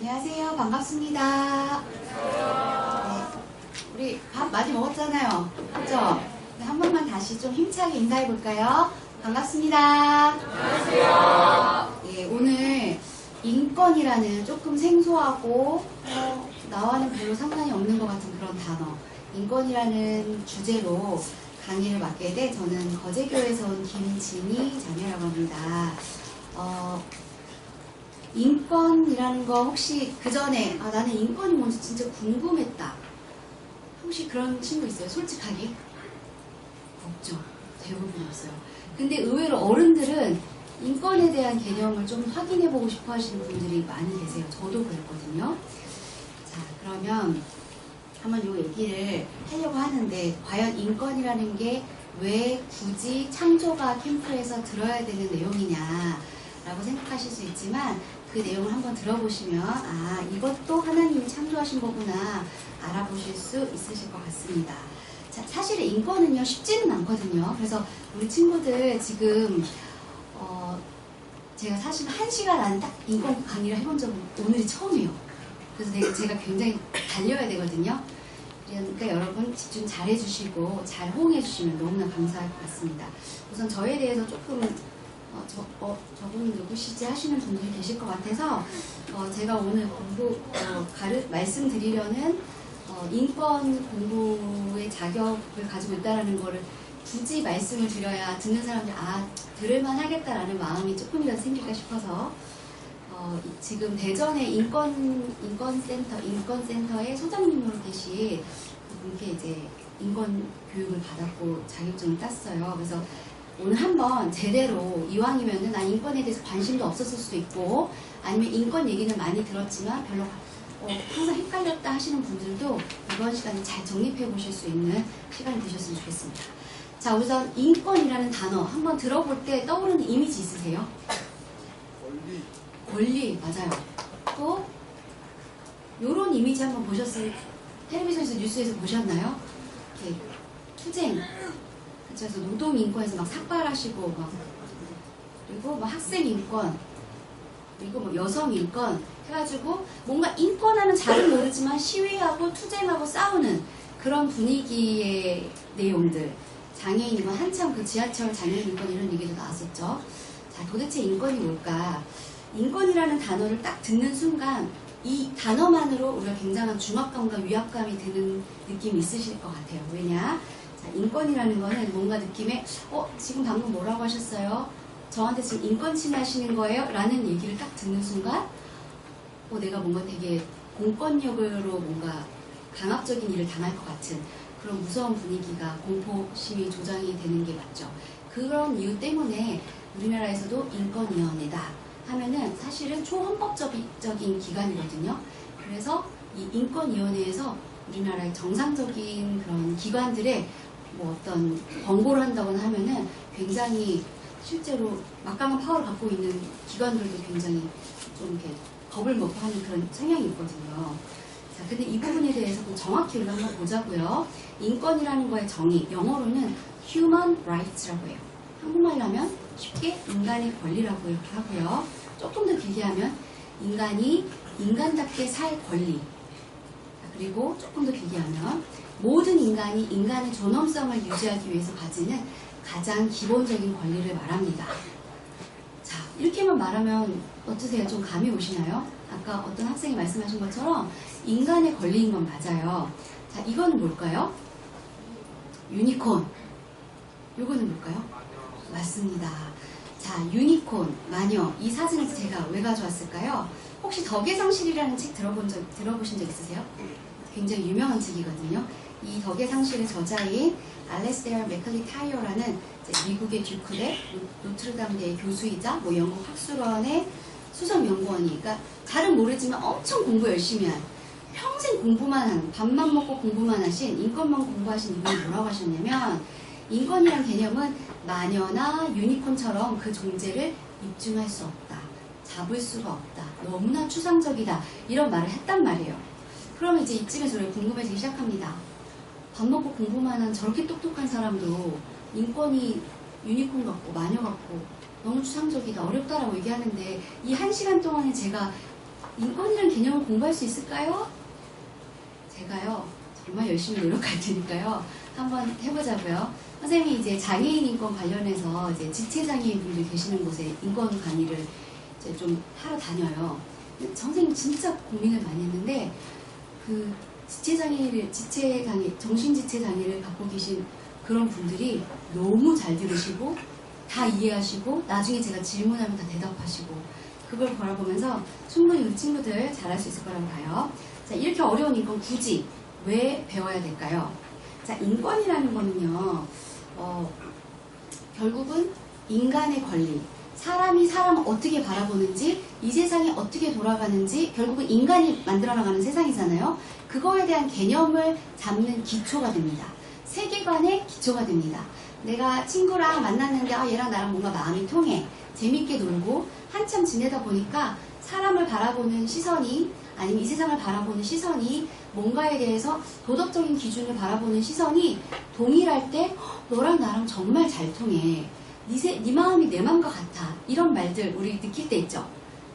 안녕하세요. 반갑습니다. 네, 우리 밥 많이 먹었잖아요. 그죠? 한 번만 다시 좀 힘차게 인사해 볼까요? 반갑습니다. 안녕하세요. 예, 오늘 인권이라는 조금 생소하고 나와는 별로 상관이 없는 것 같은 그런 단어, 인권이라는 주제로 강의를 맡게 돼 저는 거제교에서 온 김진희 자매라고 합니다. 인권이라는 거 혹시 그 전에 나는 인권이 뭔지 진짜 궁금했다. 혹시 그런 친구 있어요? 솔직하게? 없죠. 대부분 없어요. 근데 의외로 어른들은 인권에 대한 개념을 좀 확인해보고 싶어 하시는 분들이 많이 계세요. 저도 그랬거든요. 자, 그러면 한번 이 얘기를 하려고 하는데 과연 인권이라는 게 왜 굳이 창조가 캠프에서 들어야 되는 내용이냐 라고 생각하실 수 있지만 그 내용을 한번 들어보시면 이것도 하나님이 창조하신 거구나 알아보실 수 있으실 것 같습니다. 자, 사실 인권은요 쉽지는 않거든요. 그래서 우리 친구들 지금 제가 사실 1시간 안에 딱 인권 강의를 해본 적은 오늘이 처음이에요. 그래서 제가 굉장히 달려야 되거든요. 그러니까 여러분 집중 잘 해주시고 잘 호응해 주시면 너무나 감사할 것 같습니다. 우선 저에 대해서 조금 저분 누구시지 하시는 분들이 계실 것 같아서 제가 오늘 말씀드리려는 인권 공부의 자격을 가지고 있다는 거를 굳이 말씀을 드려야 듣는 사람들이 들을만 하겠다라는 마음이 조금이라도 생길까 싶어서 지금 대전의 인권센터의 소장님으로 계신 그분께 이제 인권 교육을 받았고 자격증을 땄어요. 그래서 오늘 한번 제대로 이왕이면은 나 인권에 대해서 관심도 없었을 수도 있고 아니면 인권 얘기는 많이 들었지만 별로 항상 헷갈렸다 하시는 분들도 이번 시간에 잘 정립해 보실 수 있는 시간이 되셨으면 좋겠습니다. 자, 우선 인권이라는 단어 한번 들어볼 때 떠오르는 이미지 있으세요? 권리 맞아요. 또 요런 이미지 한번 보셨어요? 텔레비전에서 뉴스에서 보셨나요? 이렇게 투쟁 그래서 노동인권에서 막 삭발하시고 그리고 뭐 학생인권 그리고 뭐 여성인권 해가지고 뭔가 인권하는 잘은 모르지만 시위하고 투쟁하고 싸우는 그런 분위기의 내용들. 장애인이건 한참 그 지하철 장애인인권 이런 얘기도 나왔었죠. 자, 도대체 인권이 뭘까? 인권이라는 단어를 딱 듣는 순간 이 단어만으로 우리가 굉장한 중압감과 위압감이 드는 느낌이 있으실 것 같아요. 왜냐? 자, 인권이라는 거는 뭔가 느낌에 지금 방금 뭐라고 하셨어요? 저한테 지금 인권 침해하시는 거예요? 라는 얘기를 딱 듣는 순간 내가 뭔가 되게 공권력으로 뭔가 강압적인 일을 당할 것 같은 그런 무서운 분위기가 공포심이 조장이 되는 게 맞죠. 그런 이유 때문에 우리나라에서도 인권위원회다 하면은 사실은 초헌법적인 기관이거든요. 그래서 이 인권위원회에서 우리나라의 정상적인 그런 기관들의 뭐 어떤 권고를 한다거나 하면은 굉장히 실제로 막강한 파워를 갖고 있는 기관들도 굉장히 좀 이렇게 겁을 먹고 하는 그런 성향이 있거든요. 자, 근데 이 부분에 대해서 좀 정확히 우리가 한번 보자고요. 인권이라는 거의 정의, 영어로는 human rights라고 해요. 한국말로 하면 쉽게 인간의 권리라고 이렇게 하고요. 조금 더 길게 하면 인간이 인간답게 살 권리. 그리고 조금 더 길게 하면 모든 인간이 인간의 존엄성을 유지하기 위해서 가지는 가장 기본적인 권리를 말합니다. 자, 이렇게만 말하면 어떠세요? 좀 감이 오시나요? 아까 어떤 학생이 말씀하신 것처럼 인간의 권리인 건 맞아요. 자, 이거는 뭘까요? 유니콘. 요거는 뭘까요? 맞습니다. 자, 유니콘, 마녀. 이 사진을 제가 왜 가져왔을까요? 혹시 덕의 상실이라는 책 들어보신 적 있으세요? 굉장히 유명한 책이거든요. 이 덕의 상실의 저자인 알레스테어 맥클리 타이어라는 미국의 듀크대 노트르담대의 교수이자 뭐 영국 학술원의 수석연구원이, 그러니까 잘은 모르지만 엄청 공부 열심히 한, 평생 공부만 한, 밥만 먹고 공부만 하신, 인권만 공부하신 이분이 뭐라고 하셨냐면, 인권이란 개념은 마녀나 유니콘처럼 그 존재를 입증할 수 없다. 잡을 수가 없다. 너무나 추상적이다. 이런 말을 했단 말이에요. 그러면 이제 이쯤에서 우리가 궁금해지기 시작합니다. 밥 먹고 공부만 한 저렇게 똑똑한 사람도 인권이 유니콘 같고 마녀 같고 너무 추상적이다, 어렵다라고 얘기하는데 이 1시간 동안에 제가 인권이란 개념을 공부할 수 있을까요? 제가요, 정말 열심히 노력할 테니까요. 한번 해보자고요. 선생님이 이제 장애인 인권 관련해서 이제 지체장애인 분들 계시는 곳에 인권 강의를 이제 좀 하러 다녀요. 선생님 진짜 고민을 많이 했는데, 그 정신지체장애를 갖고 계신 그런 분들이 너무 잘 들으시고, 다 이해하시고, 나중에 제가 질문하면 다 대답하시고, 그걸 바라보면서 충분히 우리 친구들 잘할 수 있을 거라고 봐요. 자, 이렇게 어려운 인권 굳이 왜 배워야 될까요? 자, 인권이라는 거는요, 결국은 인간의 권리, 사람이 사람을 어떻게 바라보는지, 이 세상이 어떻게 돌아가는지, 결국은 인간이 만들어 나가는 세상이잖아요. 그거에 대한 개념을 잡는 기초가 됩니다. 세계관의 기초가 됩니다. 내가 친구랑 만났는데 얘랑 나랑 뭔가 마음이 통해, 재밌게 놀고 한참 지내다 보니까 사람을 바라보는 시선이, 아니면 이 세상을 바라보는 시선이, 뭔가에 대해서 도덕적인 기준을 바라보는 시선이 동일할 때 너랑 나랑 정말 잘 통해, 네 마음이 내 마음과 같아, 이런 말들 우리 느낄 때 있죠.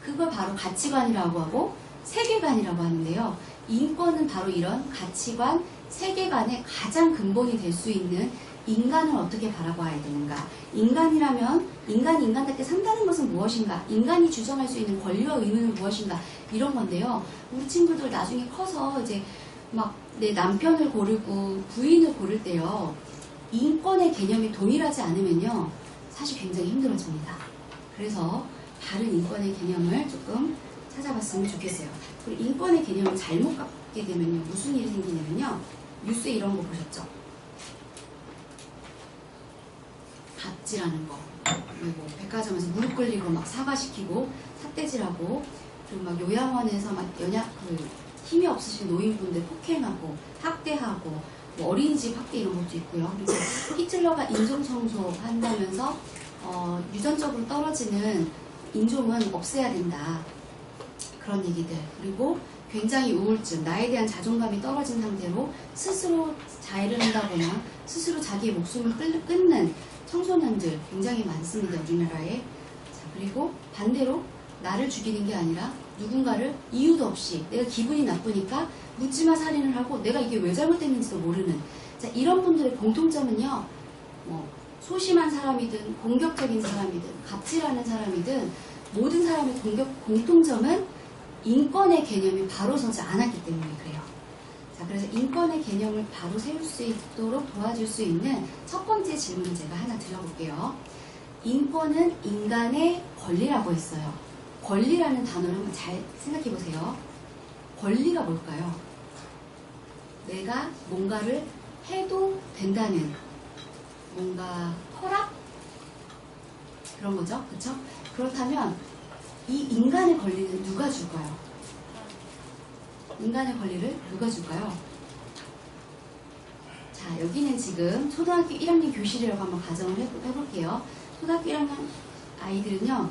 그걸 바로 가치관이라고 하고 세계관이라고 하는데요. 인권은 바로 이런 가치관, 세계관의 가장 근본이 될 수 있는 인간을 어떻게 바라봐야 되는가, 인간이라면 인간이 인간답게 산다는 것은 무엇인가, 인간이 주장할 수 있는 권리와 의무는 무엇인가, 이런 건데요. 우리 친구들 나중에 커서 이제 막 내 남편을 고르고 부인을 고를 때요, 인권의 개념이 동일하지 않으면요 사실 굉장히 힘들어집니다. 그래서 다른 인권의 개념을 조금 찾아봤으면 좋겠어요. 그리고 인권의 개념을 잘못 갖게 되면요 무슨 일이 생기냐면요, 뉴스에 이런 거 보셨죠? 갑질하는 거, 그리고 백화점에서 무릎 꿇리고 막 사과시키고 삿대질하고, 그리고 막 요양원에서 막 힘이 없으신 노인분들 폭행하고 학대하고, 뭐 어린이집 학대 이런 것도 있고요. 그리고 히틀러가 인종청소 한다면서 유전적으로 떨어지는 인종은 없애야 된다, 그런 얘기들. 그리고 굉장히 우울증, 나에 대한 자존감이 떨어진 상태로 스스로 자해를 한다거나 스스로 자기의 목숨을 끊는 청소년들 굉장히 많습니다, 우리나라에. 자, 그리고 반대로 나를 죽이는 게 아니라 누군가를 이유도 없이 내가 기분이 나쁘니까 묻지마 살인을 하고, 내가 이게 왜 잘못됐는지도 모르는, 자, 이런 분들의 공통점은요, 소심한 사람이든 공격적인 사람이든 갑질하는 사람이든 모든 사람의 공통점은 인권의 개념이 바로 서지 않았기 때문에 그래요. 자, 그래서 인권의 개념을 바로 세울 수 있도록 도와줄 수 있는 첫 번째 질문을 제가 하나 드려볼게요. 인권은 인간의 권리라고 했어요. 권리라는 단어를 한번 잘 생각해 보세요. 권리가 뭘까요? 내가 뭔가를 해도 된다는 뭔가 허락? 그런 거죠. 그렇죠? 그렇다면 이 인간의 권리는 누가 줄까요? 인간의 권리를 누가 줄까요? 자, 여기는 지금 초등학교 1학년 교실이라고 한번 가정을 해볼게요. 초등학교 1학년 아이들은요,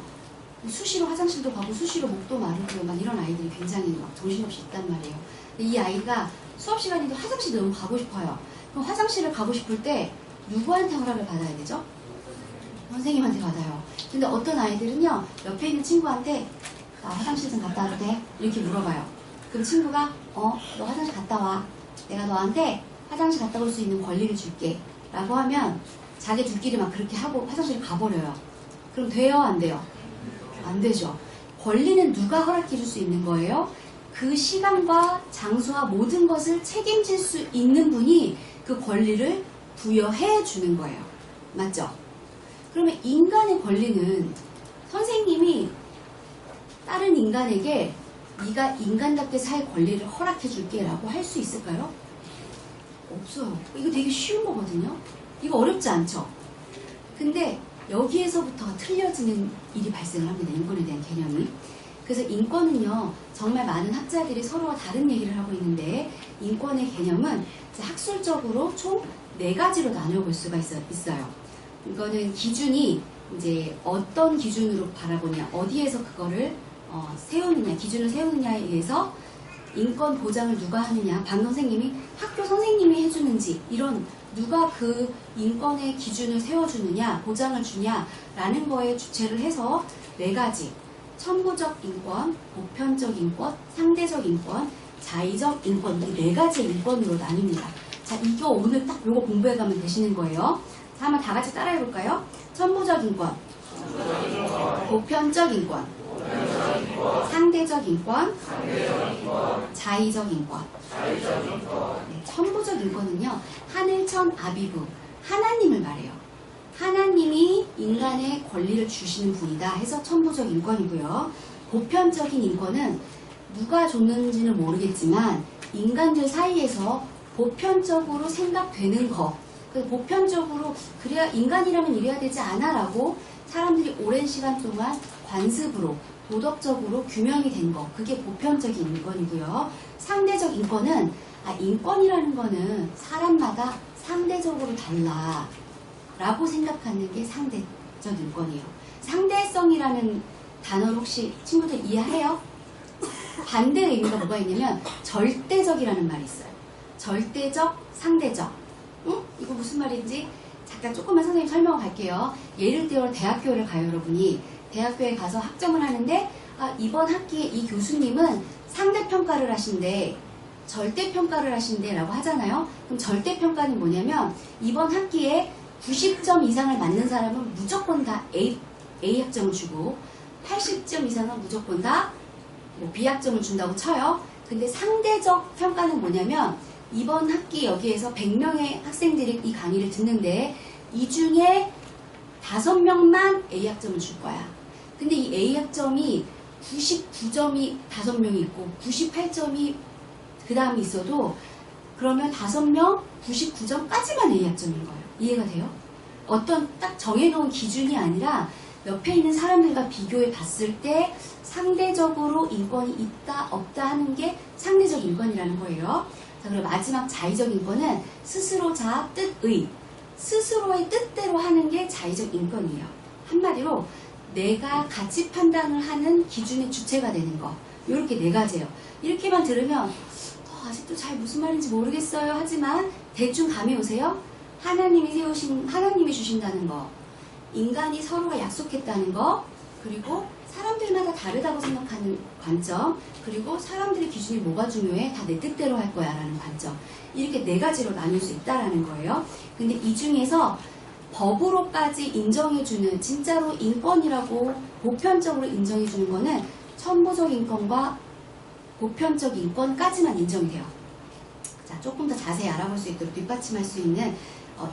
수시로 화장실도 가고 수시로 목도 마르고 막 이런 아이들이 굉장히 막 정신없이 있단 말이에요. 근데 이 아이가 수업 시간에도 화장실 너무 가고 싶어요. 그럼 화장실을 가고 싶을 때 누구한테 허락을 받아야 되죠? 선생님한테 받아요. 근데 어떤 아이들은요, 옆에 있는 친구한테 나 화장실 좀 갔다 와도 돼? 이렇게 물어봐요. 그럼 친구가 너 화장실 갔다 와. 내가 너한테 화장실 갔다 올 수 있는 권리를 줄게. 라고 하면 자기들끼리 막 그렇게 하고 화장실을 가버려요. 그럼 돼요? 안 돼요? 안 되죠. 권리는 누가 허락해 줄 수 있는 거예요? 그 시간과 장소와 모든 것을 책임질 수 있는 분이 그 권리를 부여해 주는 거예요. 맞죠? 그러면 인간의 권리는 선생님이 다른 인간에게 네가 인간답게 살 권리를 허락해 줄게 라고 할 수 있을까요? 없어요. 이거 되게 쉬운 거거든요. 이거 어렵지 않죠? 근데 여기에서부터 틀려지는 일이 발생을 합니다. 인권에 대한 개념이. 그래서 인권은요, 정말 많은 학자들이 서로가 다른 얘기를 하고 있는데, 인권의 개념은 학술적으로 총 4가지로 나눠볼 수가 있어요. 이거는 기준이 이제 어떤 기준으로 바라보냐, 어디에서 그거를 세우느냐, 기준을 세우느냐에 의해서 인권 보장을 누가 하느냐, 반 선생님이 학교 선생님이 해주는지, 이런 누가 그 인권의 기준을 세워주느냐, 보장을 주냐라는 거에 주체를 해서 4가지, 천부적 인권, 보편적 인권, 상대적 인권, 자의적 인권, 이 네 가지 인권으로 나뉩니다. 자, 이거 오늘 딱 요거 공부해가면 되시는 거예요. 자, 한번 다 같이 따라해볼까요? 천부적 인권, 보편적 인권, 상대적 인권, 자의적 인권. 네, 천부적 인권은요, 하늘천 아비부, 하나님을 말해요. 하나님이 인간의 권리를 주시는 분이다 해서 천부적 인권이고요. 보편적인 인권은 누가 줬는지는 모르겠지만 인간들 사이에서 보편적으로 생각되는 거, 보편적으로 그래야 인간이라면 이래야 되지 않아 라고 사람들이 오랜 시간 동안 관습으로 도덕적으로 규명이 된 거, 그게 보편적인 인권이고요. 상대적 인권은 인권이라는 거는 사람마다 상대적으로 달라 라고 생각하는 게 상대적 인권이에요. 상대성이라는 단어를 혹시 친구들 이해해요? 반대의 의미가 뭐가 있냐면 절대적이라는 말이 있어요. 절대적, 상대적. 응? 이거 무슨 말인지 잠깐 조금만 선생님 설명을 할게요. 예를 들어 대학교를 가요, 여러분이. 대학교에 가서 학점을 하는데 이번 학기에 이 교수님은 상대평가를 하신대, 절대평가를 하신대 라고 하잖아요. 그럼 절대평가는 뭐냐면 이번 학기에 90점 이상을 맞는 사람은 무조건 다 A 학점을 주고 80점 이상은 무조건 다 B 학점을 준다고 쳐요. 근데 상대적 평가는 뭐냐면 이번 학기 여기에서 100명의 학생들이 이 강의를 듣는데 이 중에 5명만 A 학점을 줄 거야. 근데 이 A 학점이 99점이 5명이 있고 98점이 그 다음에 있어도 그러면 5명 99점까지만 A 학점인 거예요. 이해가 돼요? 어떤 딱 정해놓은 기준이 아니라 옆에 있는 사람들과 비교해 봤을 때 상대적으로 인권이 있다 없다 하는 게 상대적 인권이라는 거예요. 자, 그리고 마지막 자의적 인권은 스스로 자 뜻의, 스스로의 뜻대로 하는 게 자의적 인권이에요. 한마디로 내가 가치 판단을 하는 기준의 주체가 되는 거. 이렇게 네 가지예요. 이렇게만 들으면 아직도 잘 무슨 말인지 모르겠어요 하지만 대충 감이 오세요? 하나님이 주신다는 거, 인간이 서로가 약속했다는 거, 그리고 사람들마다 다르다고 생각하는 관점, 그리고 사람들의 기준이 뭐가 중요해? 다 내 뜻대로 할 거야 라는 관점. 이렇게 네 가지로 나눌 수 있다라는 거예요. 근데 이 중에서 법으로까지 인정해주는, 진짜로 인권이라고 보편적으로 인정해주는 거는 천부적 인권과 보편적 인권까지만 인정이 돼요. 자, 조금 더 자세히 알아볼 수 있도록 뒷받침할 수 있는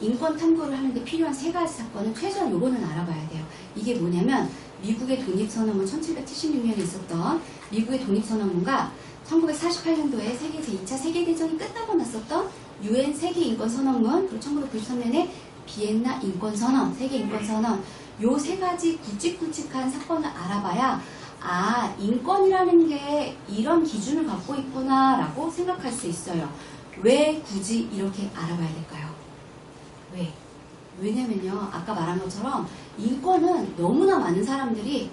인권 탐구를 하는데 필요한 세 가지 사건은 최소한 요거는 알아봐야 돼요. 이게 뭐냐면 미국의 독립선언문 1776년에 있었던 미국의 독립선언문과 1948년도에 세계 제2차 세계대전이 끝나고 났었던 UN 세계인권선언문, 그리고 1993년에 비엔나 인권선언, 세계인권선언, 요 세 가지 굵직굵직한 사건을 알아봐야 인권이라는 게 이런 기준을 갖고 있구나 라고 생각할 수 있어요. 왜 굳이 이렇게 알아봐야 될까요? 왜? 왜냐면요, 아까 말한 것처럼 인권은 너무나 많은 사람들이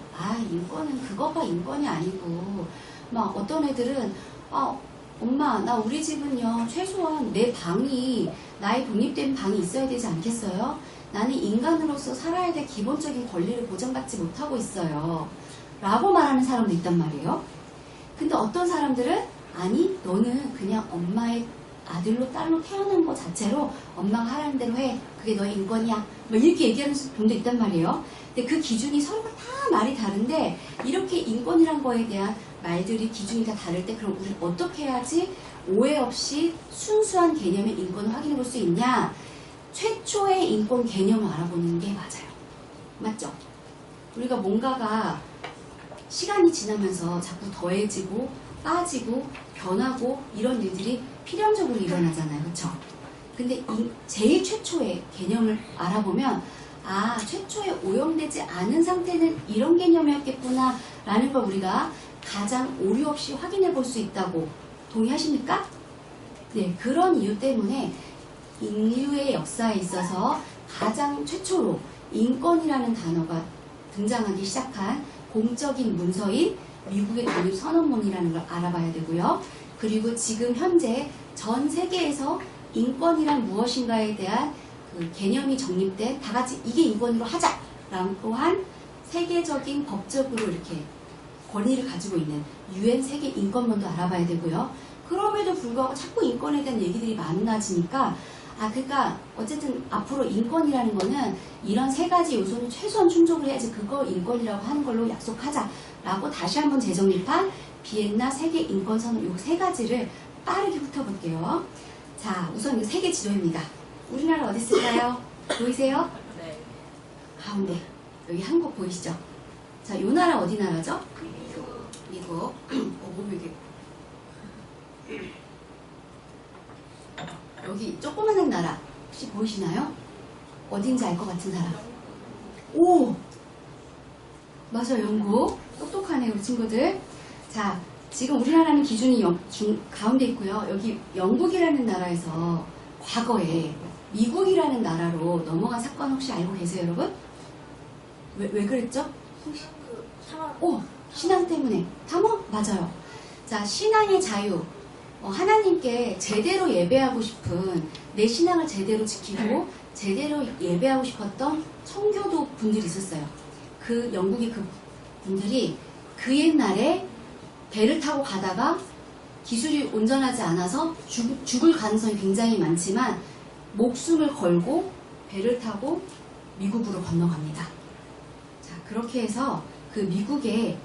인권은 그거가 인권이 아니고, 막 어떤 애들은 엄마 나 우리 집은요 최소한 내 방이, 나의 독립된 방이 있어야 되지 않겠어요? 나는 인간으로서 살아야 될 기본적인 권리를 보장받지 못하고 있어요 라고 말하는 사람도 있단 말이에요. 근데 어떤 사람들은 아니 너는 그냥 엄마의 아들로 딸로 태어난 것 자체로 엄마가 하라는 대로 해, 그게 너의 인권이야, 뭐 이렇게 얘기하는 분도 있단 말이에요. 근데 그 기준이 서로가 다 말이 다른데 이렇게 인권이란 거에 대한 말들이 기준이 다 다를 때 그럼 우리는 어떻게 해야지 오해 없이 순수한 개념의 인권을 확인해 볼 수 있냐? 최초의 인권 개념을 알아보는 게 맞아요. 맞죠? 우리가 뭔가가 시간이 지나면서 자꾸 더해지고 빠지고 변하고 이런 일들이 필연적으로 일어나잖아요. 그렇죠? 근데 제일 최초의 개념을 알아보면 최초에 오염되지 않은 상태는 이런 개념이었겠구나 라는 걸 우리가 가장 오류 없이 확인해 볼 수 있다고 동의하십니까? 네, 그런 이유 때문에 인류의 역사에 있어서 가장 최초로 인권이라는 단어가 등장하기 시작한 공적인 문서인 미국의 독립선언문이라는 걸 알아봐야 되고요. 그리고 지금 현재 전 세계에서 인권이란 무엇인가에 대한 그 개념이 정립된 다 같이 이게 인권으로 하자라고 한 세계적인 법적으로 이렇게 권위를 가지고 있는 UN 세계 인권론도 알아봐야 되고요. 그럼에도 불구하고 자꾸 인권에 대한 얘기들이 많아지니까 그러니까 어쨌든 앞으로 인권이라는 거는 이런 세 가지 요소는 최소한 충족을 해야지 그걸 인권이라고 하는 걸로 약속하자라고 다시 한번 재정립한 비엔나 세계 인권선언 요 세 가지를 빠르게 훑어볼게요. 자, 우선 이 세계 지도입니다. 우리나라 어디 있을까요? 보이세요? 네. 가운데 여기 한국 보이시죠? 자, 요 나라 어디 나라죠? 미국. 몸이 이게 여기 조그마한 나라 혹시 보이시나요? 어딘지 알 것 같은 나라. 오! 맞아요, 영국. 똑똑하네요, 우리 친구들. 자, 지금 우리나라는 기준이 가운데 있고요. 여기 영국이라는 나라에서 과거에 미국이라는 나라로 넘어간 사건 혹시 알고 계세요, 여러분? 왜 그랬죠? 오! 신앙 때문에. 탐험? 맞아요. 자, 신앙의 자유. 하나님께 제대로 예배하고 싶은 내 신앙을 제대로 지키고 제대로 예배하고 싶었던 청교도 분들이 있었어요. 그 영국의 그 분들이 그 옛날에 배를 타고 가다가 기술이 온전하지 않아서 죽을 가능성이 굉장히 많지만 목숨을 걸고 배를 타고 미국으로 건너갑니다. 자, 그렇게 해서 그 미국의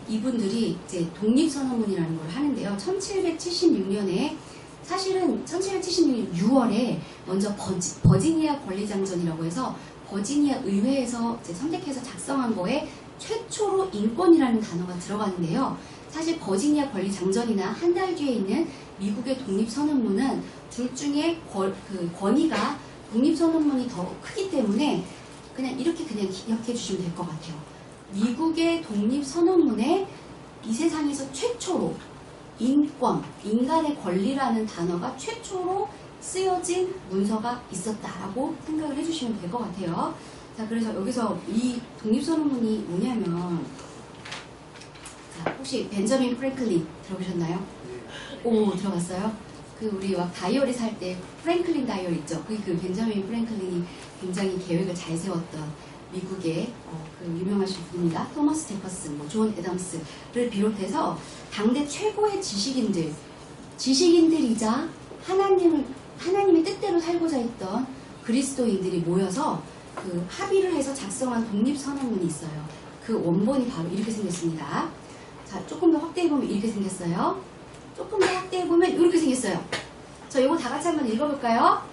이분들이 이제 독립선언문이라는 걸 하는데요. 1776년에 사실은 1776년 6월에 먼저 버지니아 권리장전이라고 해서 버지니아 의회에서 이제 선택해서 작성한 거에 최초로 인권이라는 단어가 들어가는데요. 사실 버지니아 권리장전이나 한 달 뒤에 있는 미국의 독립선언문은 둘 중에 권위가 독립선언문이 더 크기 때문에 그냥 이렇게 기억해 주시면 될 것 같아요. 미국의 독립선언문에 이 세상에서 최초로 인권, 인간의 권리라는 단어가 최초로 쓰여진 문서가 있었다라고 생각을 해주시면 될 것 같아요. 자, 그래서 여기서 이 독립선언문이 뭐냐면, 자, 혹시 벤저민 프랭클린 들어보셨나요? 오, 들어봤어요? 그 우리 막 다이어리 살 때 프랭클린 다이어리 있죠? 그 벤저민 프랭클린이 굉장히 계획을 잘 세웠던 미국의 그 유명하신 분입니다. 토머스 제퍼슨, 존 애덤스를 비롯해서 당대 최고의 지식인들이자 하나님의 뜻대로 살고자 했던 그리스도인들이 모여서 그 합의를 해서 작성한 독립선언문이 있어요. 그 원본이 바로 이렇게 생겼습니다. 자, 조금 더 확대해보면 이렇게 생겼어요. 조금 더 확대해보면 이렇게 생겼어요. 자, 이거 다 같이 한번 읽어볼까요?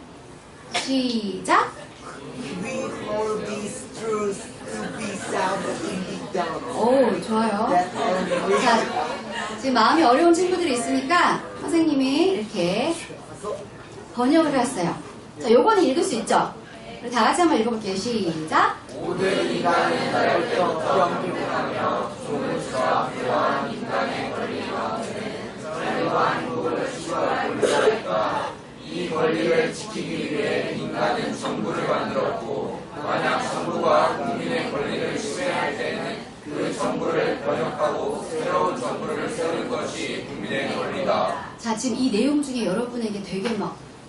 시작! We hold these truths to be sound and be done. 오, 좋아요. 자, 지금 마음이 어려운 친구들이 있으니까 선생님이 이렇게 번역을 했어요. 자, 요거는 읽을 수 있죠? 우리 다 같이 한번 읽어볼게요. 시작! 모든 인간은 결정 영리하며 좋은 수와 교환 인간의 권리와 자유와 행복을 추구할 권리가 있다. 이 권리를 지키기 위해 인간은 정부를 만들었고 만약 정부가 국민의 권리를 침해할 때는 그 정부를 번역하고 새로운 정부를 세우는 것이 국민의 권리다. 자, 지금 이 내용 중에 여러분에게 되게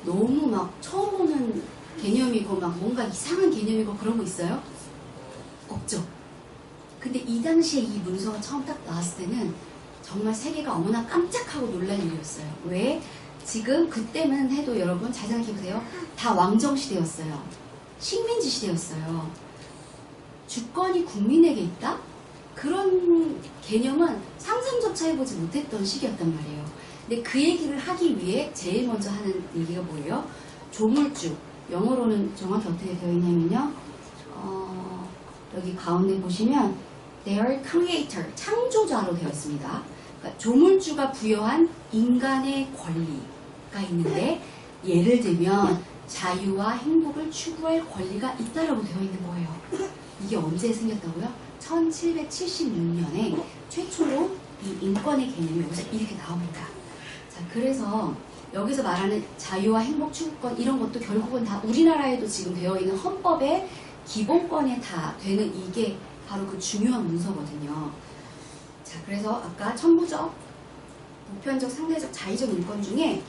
너무 처음 보는 개념이고 뭔가 이상한 개념이고 그런 거 있어요? 없죠? 근데 이 당시에 이 문서가 처음 딱 나왔을 때는 정말 세계가 어머나 깜짝하고 놀랄 일이었어요. 왜? 지금 그때만 해도 여러분 잘 생각해보세요. 다 왕정시대였어요. 식민지 시대였어요. 주권이 국민에게 있다? 그런 개념은 상상조차 해보지 못했던 시기였단 말이에요. 근데 그 얘기를 하기 위해 제일 먼저 하는 얘기가 뭐예요? 조물주. 영어로는 정확히 어떻게 되어 있냐면요. 여기 가운데 보시면 their creator, 창조자로 되어 있습니다. 그러니까 조물주가 부여한 인간의 권리가 있는데 예를 들면 자유와 행복을 추구할 권리가 있다라고 되어 있는 거예요. 이게 언제 생겼다고요? 1776년에 최초로 이 인권의 개념이 여기서 이렇게 나옵니다. 자, 그래서 여기서 말하는 자유와 행복 추구권 이런 것도 결국은 다 우리나라에도 지금 되어 있는 헌법의 기본권에 다 되는 이게 바로 그 중요한 문서거든요. 자, 그래서 아까 천부적, 보편적, 상대적, 자의적 인권 중에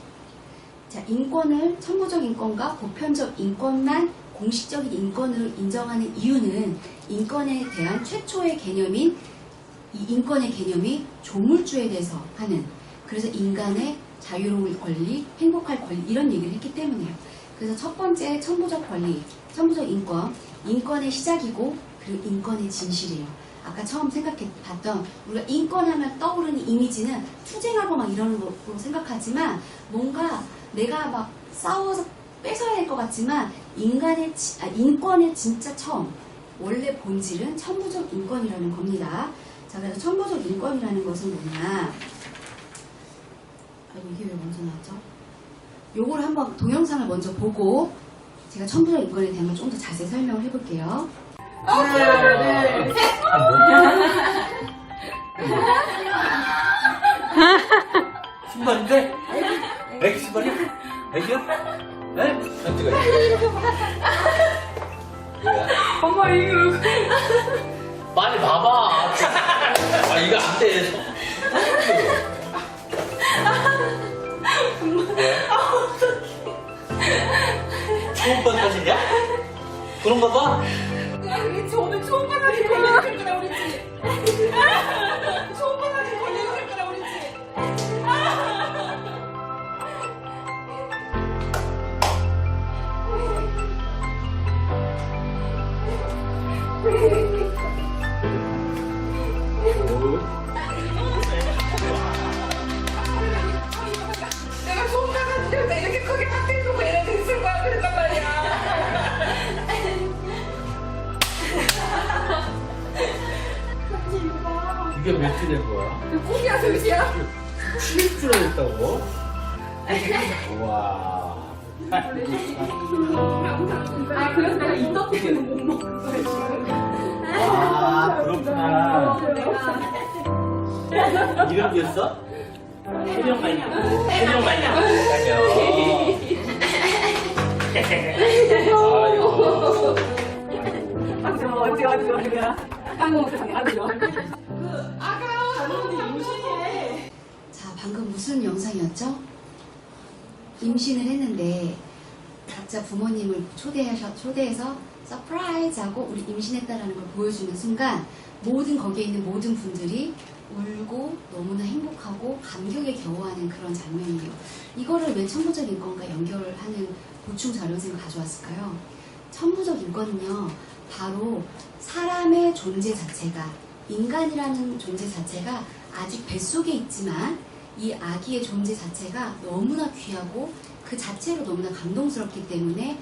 자, 인권을 천부적 인권과 보편적 인권만 공식적인 인권으로 인정하는 이유는 인권에 대한 최초의 개념인 이 인권의 개념이 조물주에 대해서 하는, 그래서 인간의 자유로울 권리, 행복할 권리 이런 얘기를 했기 때문이에요. 그래서 첫 번째 천부적 권리, 천부적 인권, 인권의 시작이고 그리고 인권의 진실이에요. 아까 처음 생각해봤던 우리가 인권하면 떠오르는 이미지는 투쟁하고 막 이러는 거로 생각하지만 뭔가 내가 막 싸워서 뺏어야 할 것 같지만 인권의 진짜 처음, 원래 본질은 천부적 인권이라는 겁니다. 자, 그래서 천부적 인권이라는 것은 뭐냐? 이게 왜 먼저 나왔죠? 요거를 한번 동영상을 먼저 보고 제가 천부적 인권에 대한 걸 좀 더 자세히 설명을 해볼게요. 하나, 둘, 셋. 신발인데? 애기 신발이야? 애기야? 네? 안 찍어요. 뭐야? 엄마 이거 빨리 봐봐. 아, 이거 안 돼. 처음 본 사진이야? 그런가 봐? 우리 오늘 처음 만나는 걸리는 거라 우리 집. 처음 만나는 걸리는 거라 우리 집. 내가 처음 만났는데 이렇게 크게 학교에 두고 얘네들 있을 거야 그랬단 말이야. 이게 몇 주된 거야? 꿈이야 솔직이야? 7주나 됐다고? 와. 아 그래서 내가 인터뷰는 못 먹을 거야 지금. 아, 그렇구나. 이름이었어? 해명만 있고, 해명만 있고, 자, 방금 무슨 영상이었죠? 임신을 했는데 각자 부모님을 초대해서 서프라이즈하고 우리 임신했다라는 걸 보여주는 순간 거기에 있는 모든 분들이 울고 너무나 행복하고 감격에 겨워하는 그런 장면이에요. 이거를 왜 천부적 인권과 연결을 하는 보충 자료생을 가져왔을까요? 천부적 인권은요, 바로 사람의 존재 자체가, 인간이라는 존재 자체가 아직 뱃속에 있지만 이 아기의 존재 자체가 너무나 귀하고 그 자체로 너무나 감동스럽기 때문에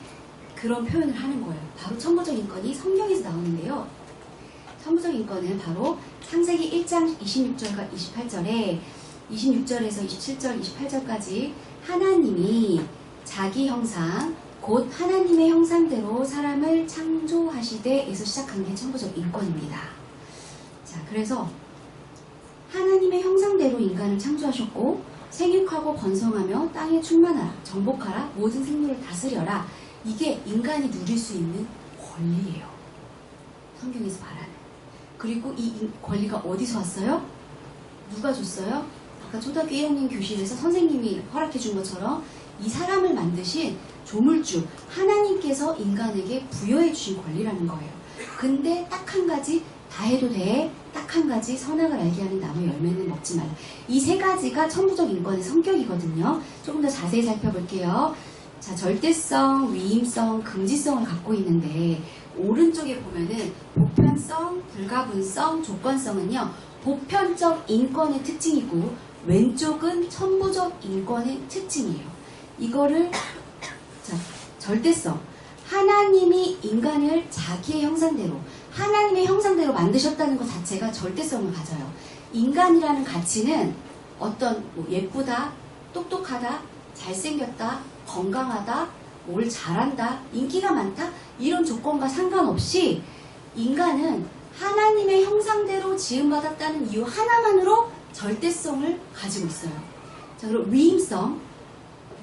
그런 표현을 하는 거예요. 바로 천부적 인권이 성경에서 나오는데요. 천부적 인권은 바로 창세기 1장 26절과 28절에 26절에서 27절, 28절까지 하나님이 자기 형상, 곧 하나님의 형상대로 사람을 창조하시되에서 시작한 게 천부적 인권입니다. 자, 그래서 하나님의 형상대로 인간을 창조하셨고 생육하고 번성하며 땅에 충만하라, 정복하라, 모든 생물을 다스려라. 이게 인간이 누릴 수 있는 권리예요. 성경에서 말하는. 그리고 이 권리가 어디서 왔어요? 누가 줬어요? 아까 초등학교 1학년 교실에서 선생님이 허락해 준 것처럼 이 사람을 만드신 조물주 하나님께서 인간에게 부여해 주신 권리라는 거예요. 근데 딱 한 가지, 다 해도 돼. 딱 한 가지, 선악을 알게 하는 나무 열매는 먹지 말라. 이 세 가지가 천부적 인권의 성격이거든요. 조금 더 자세히 살펴볼게요. 자, 절대성, 위임성, 금지성을 갖고 있는데 오른쪽에 보면은 보편성, 불가분성, 조건성은요 보편적 인권의 특징이고 왼쪽은 천부적 인권의 특징이에요. 이거를 자, 절대성, 하나님이 인간을 자기의 형상대로, 하나님의 형상대로 만드셨다는 것 자체가 절대성을 가져요. 인간이라는 가치는 어떤 예쁘다, 똑똑하다, 잘생겼다, 건강하다, 뭘 잘한다, 인기가 많다 이런 조건과 상관없이 인간은 하나님의 형상대로 지음받았다는 이유 하나만으로 절대성을 가지고 있어요. 자, 그럼 위임성,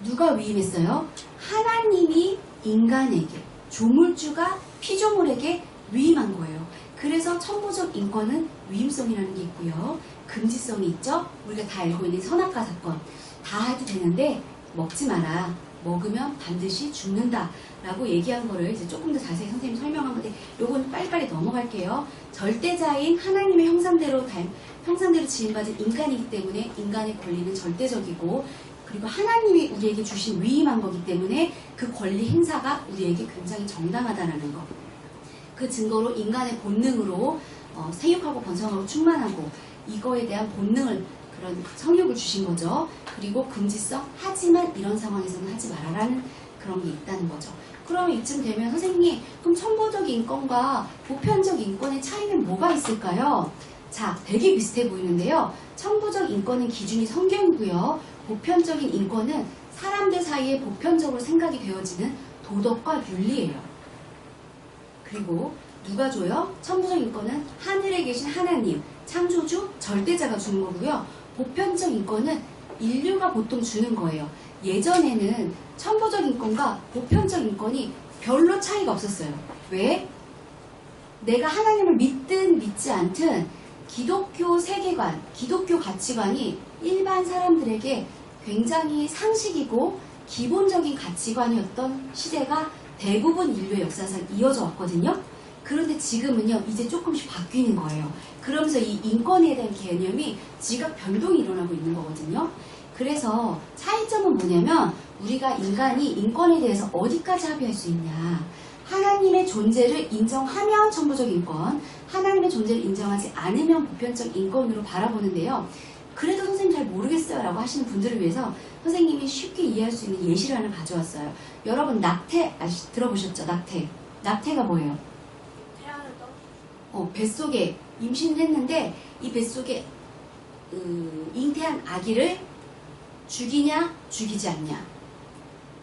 누가 위임했어요? 하나님이 인간에게, 조물주가 피조물에게 위임한 거예요. 그래서 천부적 인권은 위임성이라는 게 있고요. 금지성이 있죠. 우리가 다 알고 있는 선악과 사건. 다 해도 되는데 먹지 마라, 먹으면 반드시 죽는다 라고 얘기한 거를 이제 조금 더 자세히 선생님이 설명한 건데 요건 빨리빨리 넘어갈게요. 절대자인 하나님의 형상대로 지음받은 인간이기 때문에 인간의 권리는 절대적이고, 그리고 하나님이 우리에게 주신 위임한 거기 때문에 그 권리 행사가 우리에게 굉장히 정당하다라는 거. 그 증거로 인간의 본능으로 생육하고 번성하고 충만하고 이거에 대한 본능을, 그런 성욕을 주신 거죠. 그리고 금지성, 하지만 이런 상황에서는 하지 말아라는 그런 게 있다는 거죠. 그러면 이쯤 되면 선생님, 그럼 천부적 인권과 보편적 인권의 차이는 뭐가 있을까요? 자, 되게 비슷해 보이는데요. 천부적 인권은 기준이 성경이고요. 보편적인 인권은 사람들 사이에 보편적으로 생각이 되어지는 도덕과 윤리예요. 그리고 누가 줘요? 천부적 인권은 하늘에 계신 하나님, 창조주, 절대자가 주는 거고요. 보편적 인권은 인류가 보통 주는 거예요. 예전에는 천부적 인권과 보편적 인권이 별로 차이가 없었어요. 왜? 내가 하나님을 믿든 믿지 않든 기독교 세계관, 기독교 가치관이 일반 사람들에게 굉장히 상식이고 기본적인 가치관이었던 시대가 대부분 인류의 역사상 이어져 왔거든요. 그런데 지금은요, 이제 조금씩 바뀌는 거예요. 그러면서 이 인권에 대한 개념이 지각 변동이 일어나고 있는 거거든요. 그래서 차이점은 뭐냐면, 우리가 인간이 인권에 대해서 어디까지 합의할 수 있냐. 하나님의 존재를 인정하면 천부적 인권, 하나님의 존재를 인정하지 않으면 보편적 인권으로 바라보는데요. 그래도 선생님 잘 모르겠어요 라고 하시는 분들을 위해서 선생님이 쉽게 이해할 수 있는 예시를 하나 가져왔어요. 여러분 낙태 들어보셨죠? 낙태가 뭐예요? 뱃속에 임신을 했는데 이 뱃속에 잉태한 아기를 죽이냐 죽이지 않냐.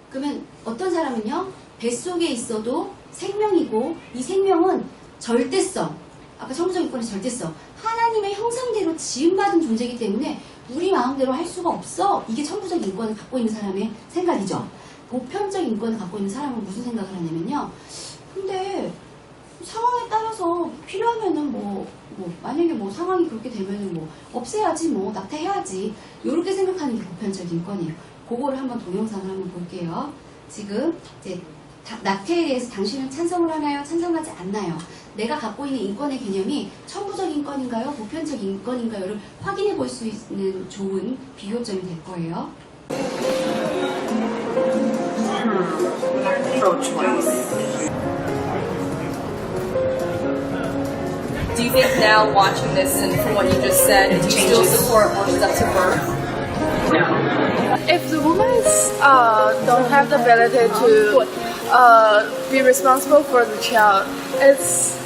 그러면 어떤 사람은요, 뱃속에 있어도 생명이고 이 생명은 절대성, 아까 천부적 인권의 절대성, 하나님의 형상대로 지음받은 존재이기 때문에 우리 마음대로 할 수가 없어. 이게 천부적 인권을 갖고 있는 사람의 생각이죠. 보편적 인권을 갖고 있는 사람은 무슨 생각을 하냐면요, 근데 상황에 따라서 필요하면은 만약에 상황이 그렇게 되면은 없애야지, 낙태해야지, 이렇게 생각하는 게 보편적 인권이에요. 그거를 한번 동영상을 한번 볼게요. 지금 이제 낙태에 대해서 당신은 찬성을 하나요? 찬성하지 않나요? 내가 갖고 있는 인권의 개념이 천부적 인권인가요? 보편적 인권인가요?를 확인해 볼 수 있는 좋은 비교점이 될 거예요. Do you think now watching this and from what you just said, do you still support unproductive birth? If the women don't have the ability to be responsible for the child, it's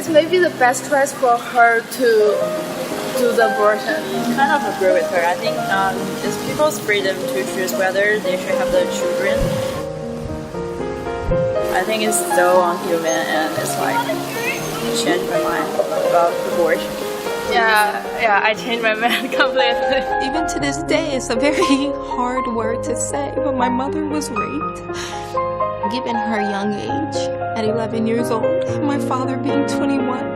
maybe the best choice for her to do the abortion. Kind of agree with her. I think it's people's freedom to choose whether they should have the children. I think it's so unhuman and it's like changed my mind about abortion. Yeah, I changed my mind completely. Even to this day, it's a very hard word to say, but my mother was raped. Given her young age, at 11 years old, my father being 21.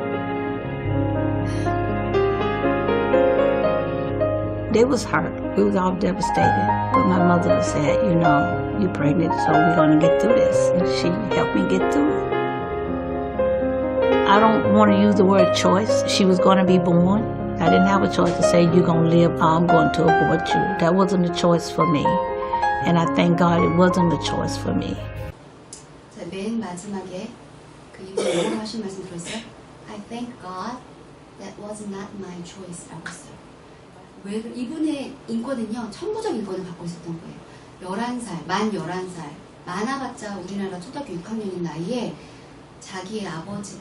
They was hurt. We was all devastated. But my mother said, you're pregnant, so we're going to get through this. And she helped me get through it. I don't want to use the word choice. She was going to be born. I didn't have a choice to say, you're going to live, or I'm going to abort you. That wasn't a choice for me. And I thank God it wasn't a choice for me. 자, 맨 마지막에 그 이분이 뭐라고 하신 말씀 들었어요? I thank God that was not my choice 라고 했어요. 왜 이분의 인권은요, 천부적 인권을 갖고 있었던 거예요. 11살, 만 11살, 많아봤자 우리나라 초등학교 6학년인 나이에 자기의 아버지,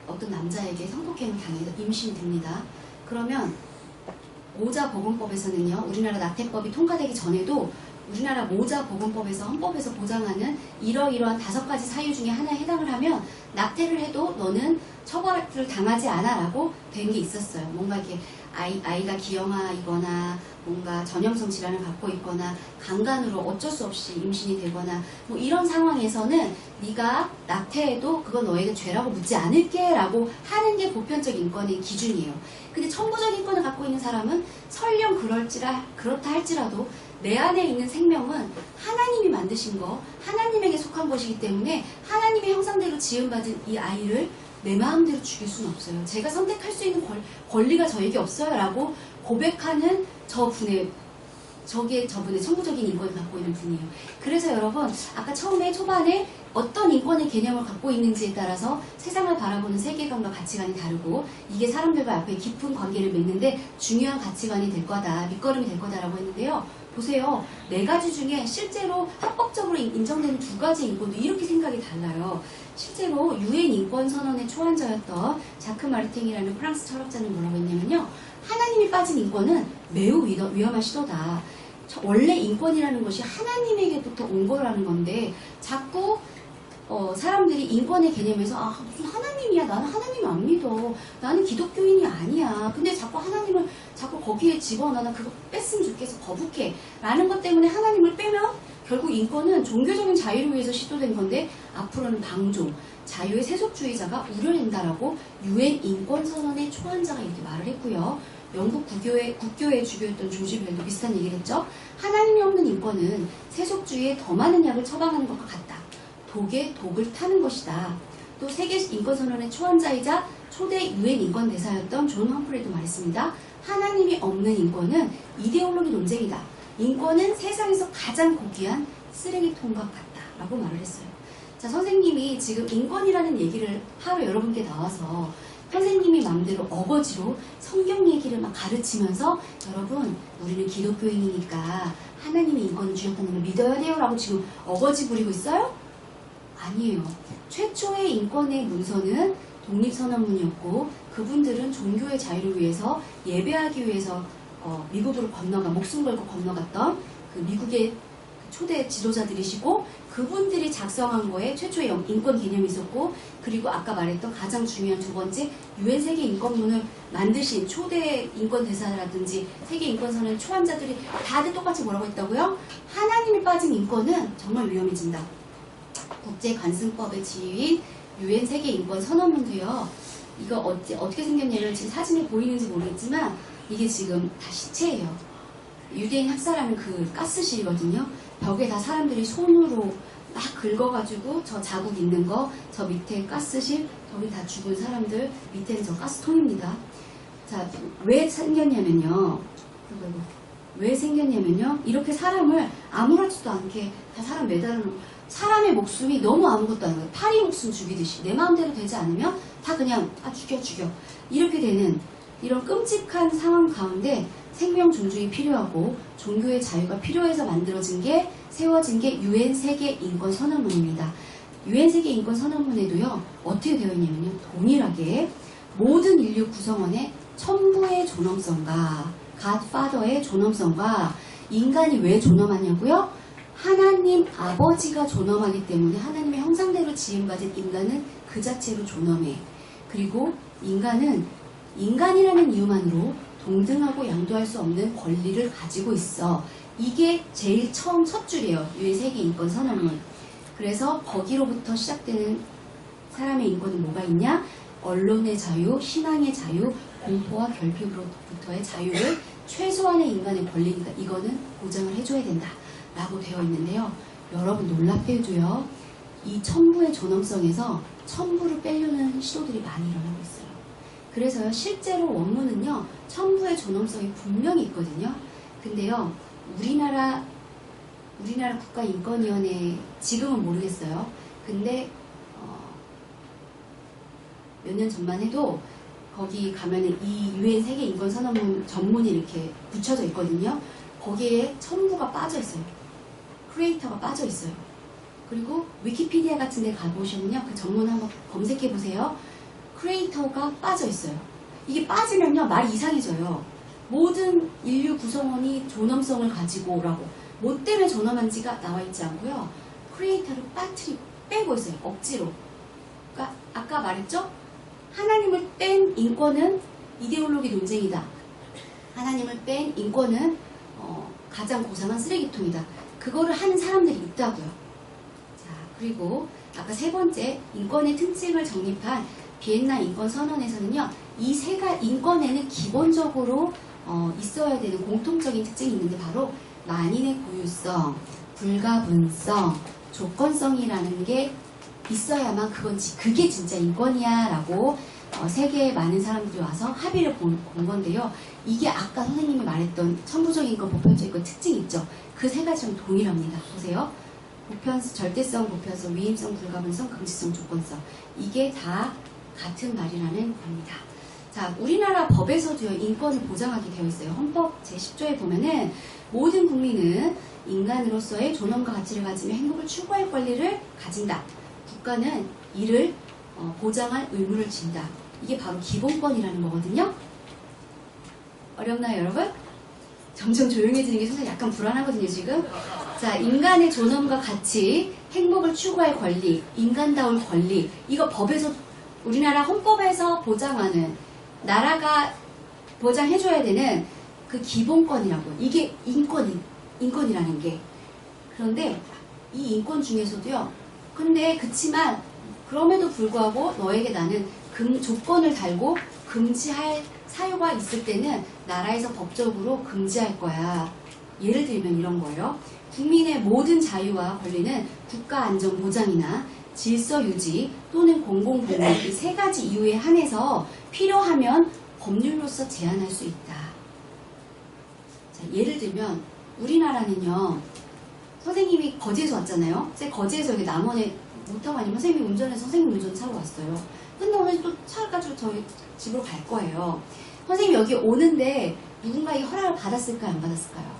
어떤 남자에게 성폭행을 당해서 임신됩니다. 그러면 모자보건법에서는요, 우리나라 낙태법이 통과되기 전에도 우리나라 모자보건법에서 헌법에서 보장하는 이러이러한 5가지 사유 중에 하나에 해당을 하면 낙태를 해도 너는 처벌을 당하지 않아 라고 된 게 있었어요. 뭔가 이렇게 아이가 기형아이거나 뭔가 전염성 질환을 갖고 있거나 강간으로 어쩔 수 없이 임신이 되거나 이런 상황에서는 네가 낙태해도 그건 너에게 죄라고 묻지 않을게 라고 하는 게 보편적 인권의 기준이에요. 근데 천부적 인권을 갖고 있는 사람은 설령 그렇다 할지라도 내 안에 있는 생명은 하나님이 만드신 거, 하나님에게 속한 것이기 때문에 하나님의 형상대로 지음받은 이 아이를 내 마음대로 죽일 수는 없어요. 제가 선택할 수 있는 권리가 저에게 없어요 라고 고백하는 저분의 천부적인 인권을 갖고 있는 분이에요. 그래서 여러분, 아까 처음에 초반에 어떤 인권의 개념을 갖고 있는지에 따라서 세상을 바라보는 세계관과 가치관이 다르고 이게 사람들과 앞에 깊은 관계를 맺는데 중요한 가치관이 될 거다, 밑거름이 될 거다라고 했는데요. 보세요. 4가지 중에 실제로 합법적으로 인정되는 2가지 인권도 이렇게 생각이 달라요. 실제로 유엔 인권 선언의 초안자였던 자크 마르팅이라는 프랑스 철학자는 뭐라고 했냐면요. 하나님이 빠진 인권은 매우 위험한 시도다. 원래 인권이라는 것이 하나님에게부터 온 거라는 건데 자꾸 사람들이 인권의 개념에서 무슨 하나님이야, 나는 하나님 안 믿어, 나는 기독교인이 아니야, 근데 자꾸 하나님을 자꾸 거기에 집어넣어, 나 그거 뺐으면 좋겠어, 거북해 라는 것 때문에 하나님을 빼면 결국 인권은 종교적인 자유를 위해서 시도된 건데 앞으로는 방종, 자유의 세속주의자가 우려낸다라고 유엔 인권선언의 초안자가 이렇게 말을 했고요. 영국 국교의 주교였던 조지 벨도 비슷한 얘기를 했죠. 하나님이 없는 인권은 세속주의에 더 많은 약을 처방하는 것과 같다. 독에 독을 타는 것이다. 또 세계 인권선언의 초안자이자 초대 유엔 인권대사였던 존 험프레이도 말했습니다. 하나님이 없는 인권은 이데올로기 논쟁이다. 인권은 세상에서 가장 고귀한 쓰레기통과 같다. 라고 말을 했어요. 자, 선생님이 지금 인권이라는 얘기를 하러 여러분께 나와서 선생님이 마음대로 어거지로 성경 얘기를 막 가르치면서 여러분, 우리는 기독교인이니까 하나님이 인권을 주셨다는 걸 믿어야 돼요 라고 지금 어거지 부리고 있어요? 아니에요. 최초의 인권의 문서는 독립선언문이었고 그분들은 종교의 자유를 위해서 예배하기 위해서 미국으로 목숨 걸고 건너갔던 그 미국의 초대 지도자들이시고 그분들이 작성한 거에 최초의 인권 개념이 있었고 그리고 아까 말했던 가장 중요한 2번째 유엔 세계 인권문을 만드신 초대 인권 대사라든지 세계 인권선언 초안자들이 다들 똑같이 뭐라고 했다고요? 하나님이 빠진 인권은 정말 위험해진다. 국제관습법의 지위인 유엔 세계 인권 선언문도요. 이거 어떻게 생겼냐면 지금 사진에 보이는지 모르겠지만 이게 지금 다 시체예요. 유대인 학살하는 그 가스실이거든요. 벽에 다 사람들이 손으로 막 긁어가지고 저 자국 있는 거, 저 밑에 가스실, 저기 다 죽은 사람들, 밑에는 저 가스통입니다. 자, 왜 생겼냐면요. 이렇게 사람을 아무렇지도 않게 다 사람 매달아놓고 사람의 목숨이 너무 아무것도 아닌 거예요. 파리 목숨 죽이듯이 내 마음대로 되지 않으면 다 그냥 죽여 이렇게 되는 이런 끔찍한 상황 가운데 생명 존중이 필요하고 종교의 자유가 필요해서 세워진 게 유엔 세계 인권 선언문입니다. 유엔 세계 인권 선언문에도요. 어떻게 되어 있냐면요. 동일하게 모든 인류 구성원의 천부의 존엄성과 갓파더의 존엄성과 인간이 왜 존엄하냐고요? 하나님 아버지가 존엄하기 때문에 하나님의 형상대로 지음받은 인간은 그 자체로 존엄해. 그리고 인간은 인간이라는 이유만으로 동등하고 양도할 수 없는 권리를 가지고 있어. 이게 제일 처음 첫 줄이에요. 유엔 세계 인권 선언문. 그래서 거기로부터 시작되는 사람의 인권은 뭐가 있냐? 언론의 자유, 신앙의 자유, 공포와 결핍으로부터의 자유를 최소한의 인간의 권리니까 이거는 보장을 해줘야 된다. 라고 되어 있는데요. 여러분 놀랍게도요. 이 천부의 존엄성에서 천부를 빼려는 시도들이 많이 일어나고 있어요. 그래서요. 실제로 원문은요. 천부의 존엄성이 분명히 있거든요. 근데요. 우리나라 국가인권위원회 지금은 모르겠어요. 근데 몇 년 전만 해도 거기 가면은 이 유엔 세계 인권 선언문 전문이 이렇게 붙여져 있거든요. 거기에 천부가 빠져 있어요. 크리에이터가 빠져 있어요. 그리고 위키피디아 같은 데 가보시면요. 그 전문 한번 검색해 보세요. 크리에이터가 빠져 있어요. 이게 빠지면요. 말이 이상해져요. 모든 인류 구성원이 존엄성을 가지고 오라고. 뭐 때문에 존엄한지가 나와 있지 않고요. 크리에이터를 빼고 있어요. 억지로. 그러니까 아까 말했죠? 하나님을 뺀 인권은 이데올로기 논쟁이다. 하나님을 뺀 인권은 가장 고상한 쓰레기통이다. 그거를 하는 사람들이 있다고요. 자, 그리고 아까 3번째 인권의 특징을 정립한 비엔나 인권 선언에서는요. 이 인권에는 기본적으로 있어야 되는 공통적인 특징이 있는데 바로 만인의 고유성, 불가분성, 조건성이라는 게 있어야만 그게 진짜 인권이야 라고 세계의 많은 사람들이 와서 합의를 본 건데요. 이게 아까 선생님이 말했던 천부적 인권, 보편적 인권 특징 있죠. 그 세 가지랑 동일합니다. 보세요. 절대성, 보편성, 위임성, 불가분성, 금지성, 조건성. 이게 다 같은 말이라는 겁니다. 자, 우리나라 법에서도요, 인권을 보장하게 되어 있어요. 헌법 제10조에 보면은 모든 국민은 인간으로서의 존엄과 가치를 가지며 행복을 추구할 권리를 가진다. 국가는 이를 보장할 의무를 진다. 이게 바로 기본권이라는 거거든요. 어렵나요, 여러분? 점점 조용해지는 게 선생님 약간 불안하거든요, 지금. 자, 인간의 존엄과 가치, 행복을 추구할 권리, 인간다운 권리. 이거 법에서, 우리나라 헌법에서 보장하는, 나라가 보장해줘야 되는 그 기본권이라고. 이게 인권이라는 게. 그런데 이 인권 중에서도요. 근데 그치만 그럼에도 불구하고 너에게 나는 조건을 달고 금지할 사유가 있을 때는 나라에서 법적으로 금지할 거야. 예를 들면 이런 거예요. 국민의 모든 자유와 권리는 국가 안전 보장이나 질서 유지 또는 공공복무 이 세 가지 이유에 한해서 필요하면 법률로서 제한할 수 있다. 자, 예를 들면 우리나라는요. 선생님이 거제에서 왔잖아요. 거제에서 여기 남원에 못 타고 아니면 선생님이 운전해서 선생님 운전 차로 왔어요. 근데 오늘 또 차 가지고 저희 집으로 갈 거예요. 선생님이 여기 오는데 누군가에게 허락을 받았을까요? 안 받았을까요?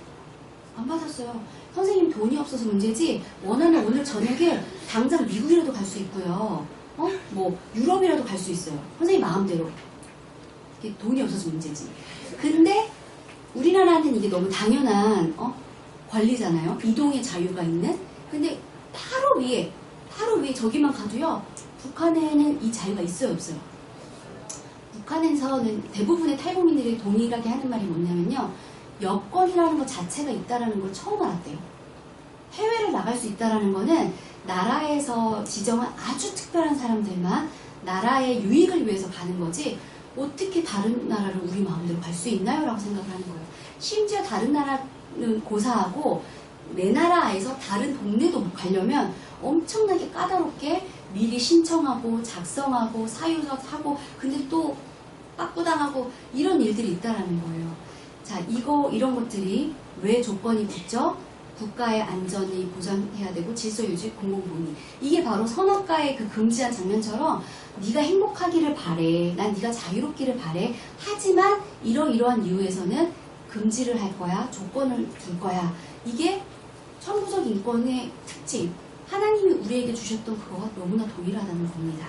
안 받았어요. 선생님 돈이 없어서 문제지 원하면 오늘 저녁에 당장 미국이라도 갈 수 있고요. 뭐 유럽이라도 갈 수 있어요. 선생님 마음대로. 이게 돈이 없어서 문제지. 근데 우리나라한테는 이게 너무 당연한 권리잖아요. 이동의 자유가 있는. 근데 바로 위에 저기만 가도요. 북한에는 이 자유가 있어요, 없어요? 북한에서는 대부분의 탈북민들이 동일하게 하는 말이 뭐냐면요. 여권이라는 것 자체가 있다라는 걸 처음 알았대요. 해외를 나갈 수 있다라는 거는 나라에서 지정한 아주 특별한 사람들만 나라의 유익을 위해서 가는 거지 어떻게 다른 나라를 우리 마음대로 갈 수 있나요? 라고 생각을 하는 거예요. 심지어 다른 나라는 고사하고 내 나라에서 다른 동네도 가려면 엄청나게 까다롭게 미리 신청하고 작성하고 사유서 하고 근데 또 빠꾸당하고 이런 일들이 있다라는 거예요. 자, 이런 것들이 왜 조건이 붙죠? 국가의 안전이 보장해야 되고 질서 유지, 공공복리. 이게 바로 선악과의 그 금지한 장면처럼 네가 행복하기를 바래. 난 네가 자유롭기를 바래. 하지만 이러이러한 이유에서는 금지를 할 거야. 조건을 둘 거야. 이게 천부적 인권의 특징. 하나님이 우리에게 주셨던 그거와 너무나 동일하다는 겁니다.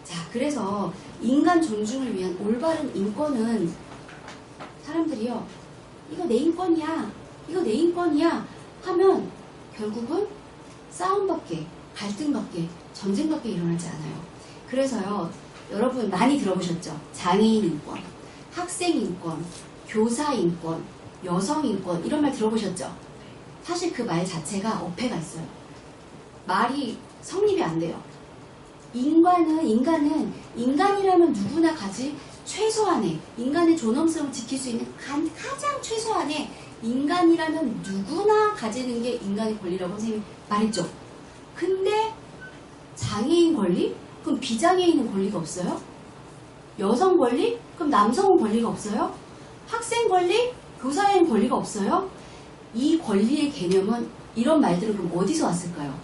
자, 그래서 인간 존중을 위한 올바른 인권은 사람들이요. 이거 내 인권이야. 이거 내 인권이야. 하면 결국은 싸움밖에, 갈등밖에, 전쟁밖에 일어나지 않아요. 그래서요. 여러분 많이 들어보셨죠? 장애인 인권, 학생 인권, 교사 인권, 여성 인권 이런 말 들어보셨죠? 사실 그 말 자체가 어폐가 있어요. 말이 성립이 안 돼요. 인간은 인간이라면 누구나 가질 최소한의 인간의 존엄성을 지킬 수 있는 가장 최소한의 인간이라면 누구나 가지는 게 인간의 권리라고 선생님이 말했죠. 근데 장애인 권리? 그럼 비장애인은 권리가 없어요? 여성 권리? 그럼 남성은 권리가 없어요? 학생 권리? 교사에는 권리가 없어요? 이 권리의 개념은 이런 말들은 그럼 어디서 왔을까요?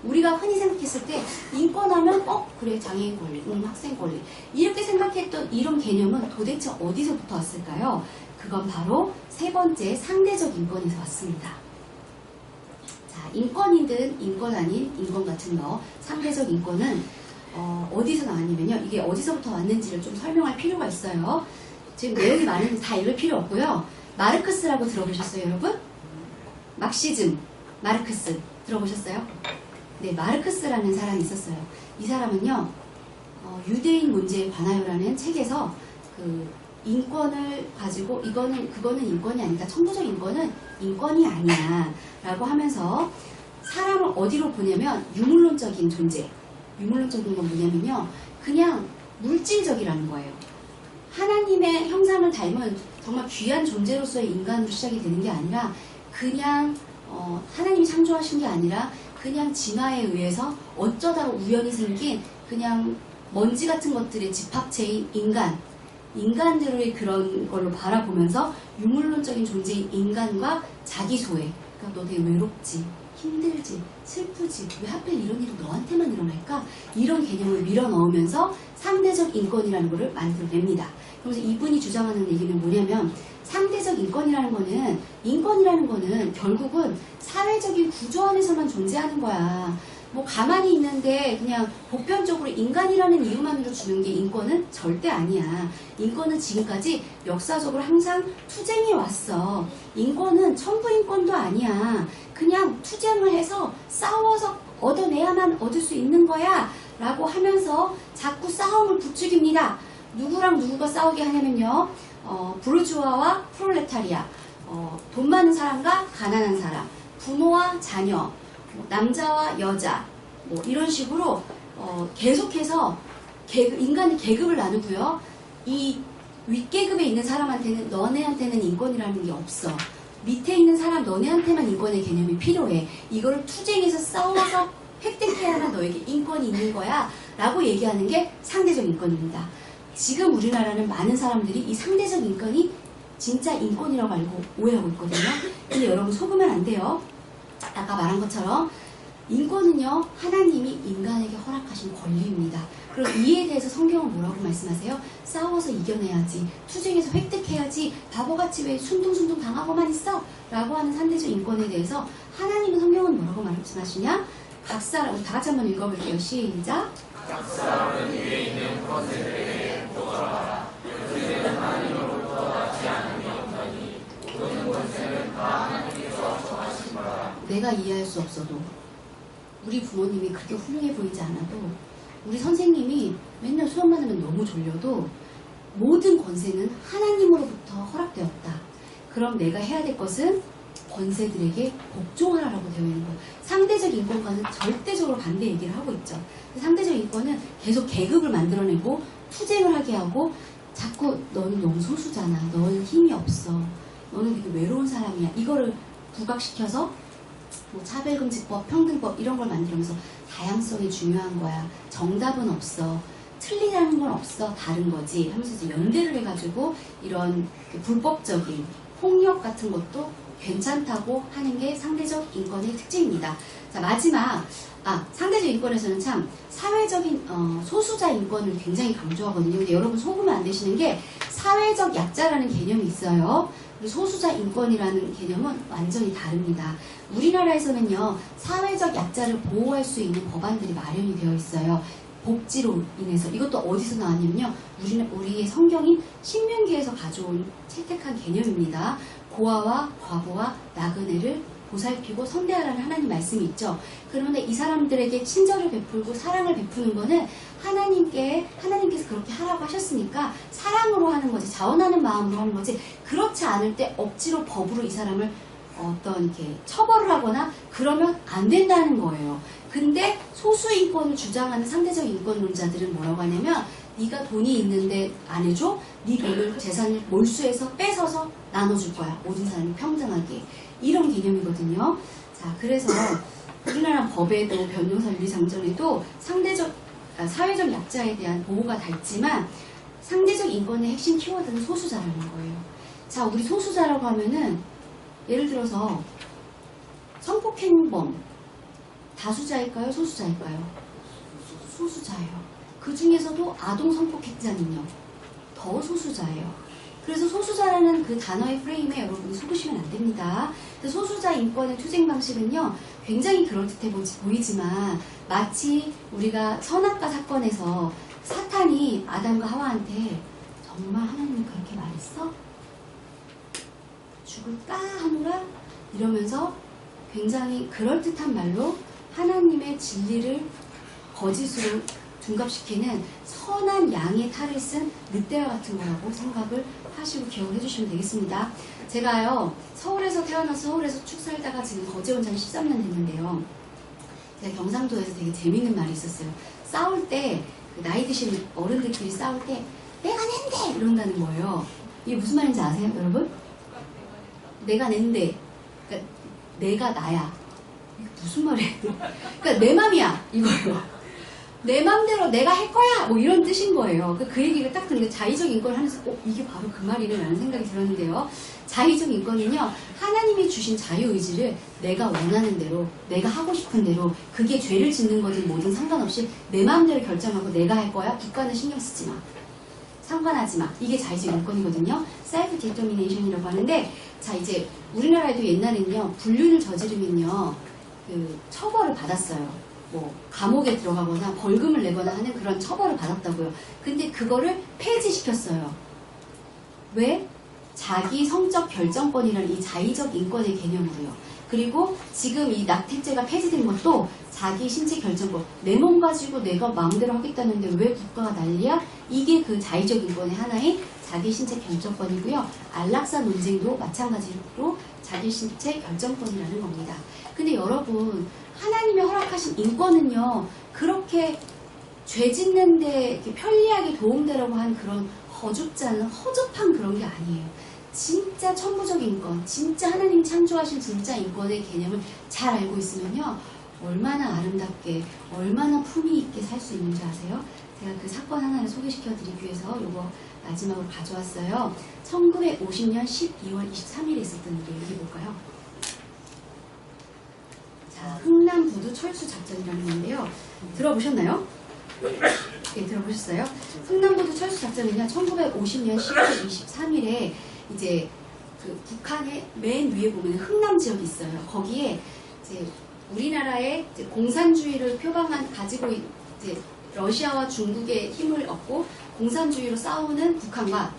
우리가 흔히 생각했을 때 인권하면 그래 장애인 권리, 학생 권리 이렇게 생각했던 이런 개념은 도대체 어디서부터 왔을까요? 그건 바로 세 번째 상대적 인권에서 왔습니다. 자, 인권이든 인권 아닌 인권 같은 거 상대적 인권은 어디서 나왔냐면요. 이게 어디서부터 왔는지를 좀 설명할 필요가 있어요. 지금 내용이 많은데 다 읽을 필요 없고요. 마르크스라고 들어보셨어요, 여러분? 막시즘, 마르크스 들어보셨어요? 네, 마르크스라는 사람이 있었어요. 이 사람은요, 유대인 문제에 관하여라는 책에서 그 인권을 가지고 그거는 인권이 아니다. 천부적 인권은 인권이 아니야. 라고 하면서 사람을 어디로 보냐면 유물론적인 존재. 유물론적인 건 뭐냐면요. 그냥 물질적이라는 거예요. 하나님의 형상을 닮은 정말 귀한 존재로서의 인간으로 시작이 되는 게 아니라 그냥 하나님이 창조하신 게 아니라 그냥 진화에 의해서 어쩌다가 우연히 생긴 그냥 먼지 같은 것들의 집합체인 인간들의 그런 걸로 바라보면서 유물론적인 존재인 인간과 자기 소외. 그러니까 너 되게 외롭지, 힘들지, 슬프지, 왜 하필 이런 일이 너한테만 일어날까? 이런 개념을 밀어넣으면서 상대적 인권이라는 것을 만들어냅니다. 그래서 이분이 주장하는 얘기는 뭐냐면 상대적 인권이라는 거는 결국은 사회적인 구조 안에서만 존재하는 거야. 뭐 가만히 있는데 그냥 보편적으로 인간이라는 이유만으로 주는 게 인권은 절대 아니야. 인권은 지금까지 역사적으로 항상 투쟁해 왔어. 인권은 천부인권도 아니야. 그냥 투쟁을 해서 싸워서 얻어내야만 얻을 수 있는 거야 라고 하면서 자꾸 싸움을 부추깁니다. 누구랑 누구가 싸우게 하냐면요, 부르주아와 프롤레타리아, 돈 많은 사람과 가난한 사람, 부모와 자녀, 남자와 여자, 뭐 이런 식으로 계속해서 인간의 계급을 나누고요. 이 윗계급에 있는 사람한테는 너네한테는 인권이라는 게 없어. 밑에 있는 사람 너네한테만 인권의 개념이 필요해. 이거를 투쟁해서 싸워서 획득해야만 너에게 인권이 있는 거야 라고 얘기하는 게 상대적 인권입니다. 지금 우리나라는 많은 사람들이 이 상대적 인권이 진짜 인권이라고 알고 오해하고 있거든요. 근데 여러분 속으면 안 돼요. 아까 말한 것처럼 인권은요, 하나님이 인간에게 허락하신 권리입니다. 그럼 이에 대해서 성경은 뭐라고 말씀하세요? 싸워서 이겨내야지, 투쟁해서 획득해야지, 바보같이 왜 순둥순둥 당하고만 있어? 라고 하는 상대적 인권에 대해서 하나님은 성경은 뭐라고 말씀하시냐? 각 사람, 우리 다 같이 한번 읽어볼게요. 시작. 각 사람은 위에 있는 권세들에게 복종하라. 권세는 하나님으로부터 나지 않은 게 없나니 모든 권세는 다 하나님께서 정하신 거라. 내가 이해할 수 없어도, 우리 부모님이 그렇게 훌륭해 보이지 않아도, 우리 선생님이 맨날 수업만 하면 너무 졸려도 모든 권세는 하나님으로부터 허락되었다. 그럼 내가 해야 될 것은 권세들에게 복종하라라고 되어 있는 거예요. 상대적 인권과는 절대적으로 반대 얘기를 하고 있죠. 상대적 인권은 계속 계급을 만들어내고 투쟁을 하게 하고 자꾸 너는 너무 소수잖아. 너는 힘이 없어. 너는 되게 외로운 사람이야. 이거를 부각시켜서 뭐 차별금지법, 평등법 이런 걸 만들면서 다양성이 중요한 거야. 정답은 없어. 틀리다는 건 없어. 다른 거지. 하면서 이제 연대를 해가지고 이런 불법적인 폭력 같은 것도 괜찮다고 하는 게 상대적 인권의 특징입니다. 자, 마지막, 상대적 인권에서는 참 사회적인 소수자 인권을 굉장히 강조하거든요. 근데 여러분 속으면 안 되시는 게 사회적 약자라는 개념이 있어요. 그리고 소수자 인권이라는 개념은 완전히 다릅니다. 우리나라에서는요, 사회적 약자를 보호할 수 있는 법안들이 마련이 되어 있어요. 복지로 인해서. 이것도 어디서 나왔냐면요, 우리의 성경인 신명기에서 가져온 채택한 개념입니다. 고아와 과부와 나그네를 보살피고 선대하라는 하나님 말씀이 있죠. 그런데 이 사람들에게 친절을 베풀고 사랑을 베푸는 거는 하나님께서 그렇게 하라고 하셨으니까 사랑으로 하는 거지, 자원하는 마음으로 하는 거지, 그렇지 않을 때 억지로 법으로 이 사람을 어떤 이렇게 처벌을 하거나 그러면 안 된다는 거예요. 근데 소수인권을 주장하는 상대적 인권론자들은 뭐라고 하냐면, 네가 돈이 있는데 안 해줘? 네 돈을, 재산을 몰수해서 뺏어서 나눠줄 거야. 모든 사람이 평등하게. 이런 개념이거든요. 자, 그래서 우리나라 법에도 변호사 윤리장전에도 사회적 약자에 대한 보호가 다 있지만 상대적 인권의 핵심 키워드는 소수자라는 거예요. 자, 우리 소수자라고 하면은 예를 들어서 성폭행범 다수자일까요? 소수자일까요? 소수자예요. 그 중에서도 아동 성폭행자는요, 더 소수자예요. 그래서 소수자라는 그 단어의 프레임에 여러분이 속으시면 안 됩니다. 소수자 인권의 투쟁 방식은요, 굉장히 그럴듯해 보이지만 마치 우리가 선악과 사건에서 사탄이 아담과 하와한테 정말 하나님은 그렇게 말했어? 죽을까 하노라? 이러면서 굉장히 그럴듯한 말로 하나님의 진리를 거짓으로 둔갑시키는 선한 양의 탈을 쓴 늑대와 같은 거라고 생각을 하시고 기억을 해주시면 되겠습니다. 제가요, 서울에서 태어나서 서울에서 쭉 살다가 지금 거제 온 지 13년 됐는데요. 제가 경상도에서 되게 재밌는 말이 있었어요. 싸울 때, 나이 드신 어른들끼리 싸울 때 내가 낸대! 이런다는 거예요. 이게 무슨 말인지 아세요, 여러분? 내가 낸대. 그러니까 내가 나야. 이게 무슨 말이에요? 그러니까 내 맘이야 이거예요. 내 맘대로 내가 할 거야 뭐 이런 뜻인 거예요. 그 얘기가 딱 들으니까 자의적 인권을 하면서 이게 바로 그 말이네 라는 생각이 들었는데요. 자의적 인권은요, 하나님이 주신 자유의지를 내가 원하는 대로, 내가 하고 싶은 대로, 그게 죄를 짓는 거든 뭐든 상관없이 내 마음대로 결정하고 내가 할 거야. 국가는 신경 쓰지 마. 상관하지 마. 이게 자의적 인권이거든요. 셀프 디터미네이션이라고 하는데, 자, 이제 우리나라에도 옛날에는요, 불륜을 저지르면요, 그 처벌을 받았어요. 뭐 감옥에 들어가거나 벌금을 내거나 하는 그런 처벌을 받았다고요. 근데 그거를 폐지시켰어요. 왜? 자기 성적 결정권이라는 이 자의적 인권의 개념으로요. 그리고 지금 이 낙태죄가 폐지된 것도 자기 신체 결정권, 내 몸 가지고 내가 마음대로 하겠다는데 왜 국가가 난리야? 이게 그 자의적 인권의 하나인 자기 신체 결정권이고요. 안락사 논쟁도 마찬가지로 자기 신체 결정권이라는 겁니다. 근데 여러분, 하나님이 허락하신 인권은요, 그렇게 죄 짓는데 이렇게 편리하게 도움되라고 한 그런 허줍잖은 허접한 그런 게 아니에요. 진짜 천부적 인권, 진짜 하나님 창조하신 진짜 인권의 개념을 잘 알고 있으면요, 얼마나 아름답게, 얼마나 품위 있게 살 수 있는지 아세요? 제가 그 사건 하나를 소개시켜드리기 위해서 이거 마지막으로 가져왔어요. 1950년 12월 23일에 있었던 일을 얘기해볼까요? 자, 흥남부두 철수 작전이라는 건데요. 들어보셨나요? 네, 들어보셨어요? 흥남부두 철수 작전은요, 1950년 10월 23일에 이제 그 북한의 맨 위에 보면 흥남 지역이 있어요. 거기에 이제 우리나라의 이제 공산주의를 가지고 이제 러시아와 중국의 힘을 얻고 공산주의로 싸우는 북한과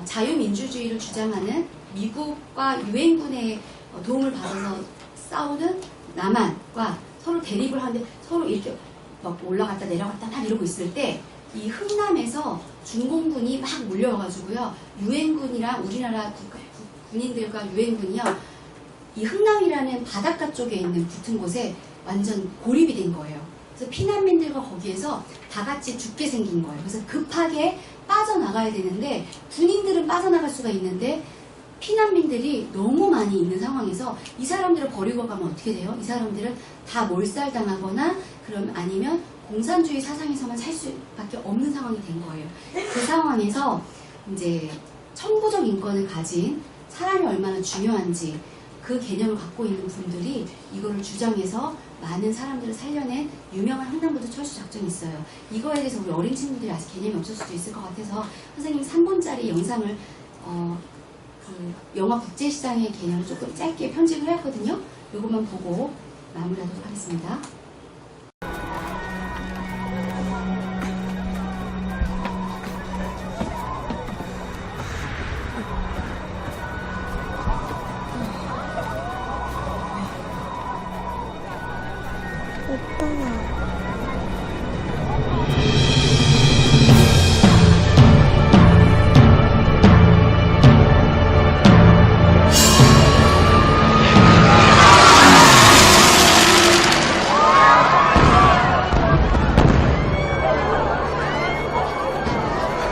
자유민주주의를 주장하는 미국과 유엔군의 도움을 받아서 싸우는 남한과 서로 대립을 하는데 서로 이렇게 막 올라갔다 내려갔다 막 이러고 있을 때 이 흥남에서 중공군이 막 몰려와가지고요, 유엔군이랑 우리나라 군인들과 유엔군이요, 이 흥남이라는 바닷가 쪽에 있는 붙은 곳에 완전 고립이 된 거예요. 그래서 피난민들과 거기에서 다 같이 죽게 생긴 거예요. 그래서 급하게 빠져나가야 되는데 군인들은 빠져나갈 수가 있는데 피난민들이 너무 많이 있는 상황에서 이 사람들을 버리고 가면 어떻게 돼요? 이 사람들은 다 몰살당하거나 그럼 아니면 공산주의 사상에서만 살 수밖에 없는 상황이 된 거예요. 그 상황에서 이제 천부적 인권을 가진 사람이 얼마나 중요한지 그 개념을 갖고 있는 분들이 이거를 주장해서 많은 사람들을 살려낸 유명한 흥남부두 철수 작전이 있어요. 이거에 대해서 우리 어린 친구들이 아직 개념이 없을 수도 있을 것 같아서 선생님이 3분짜리 영상을 그 영화 국제시장의 개념을 조금 짧게 편집을 했거든요. 이것만 보고 마무리하도록 하겠습니다.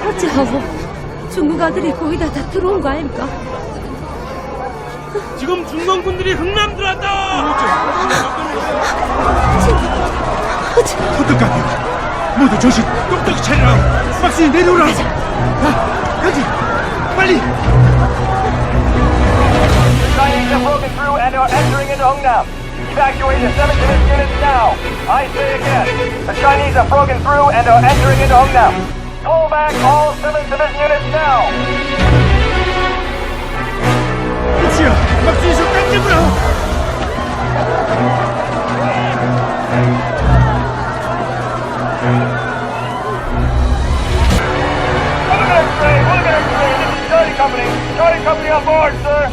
어찌하고 중국 아들이 거기다 다 들어온 거 아닙니까? 지금 중공군들이 흥남 들어왔다! 어떡하냐? 모두 정신 똑똑히 차려라! 박스니 내려오라! 가지! 빨리! Chinese have broken through and are entering into Hungnam. Evacuate the 7 division units now. I say again, the Chinese have broken through and are entering into Hungnam. Pull back all 7 division units now. 박스야! 박스니 좀 깜짝이라! Charlie Company on board, sir.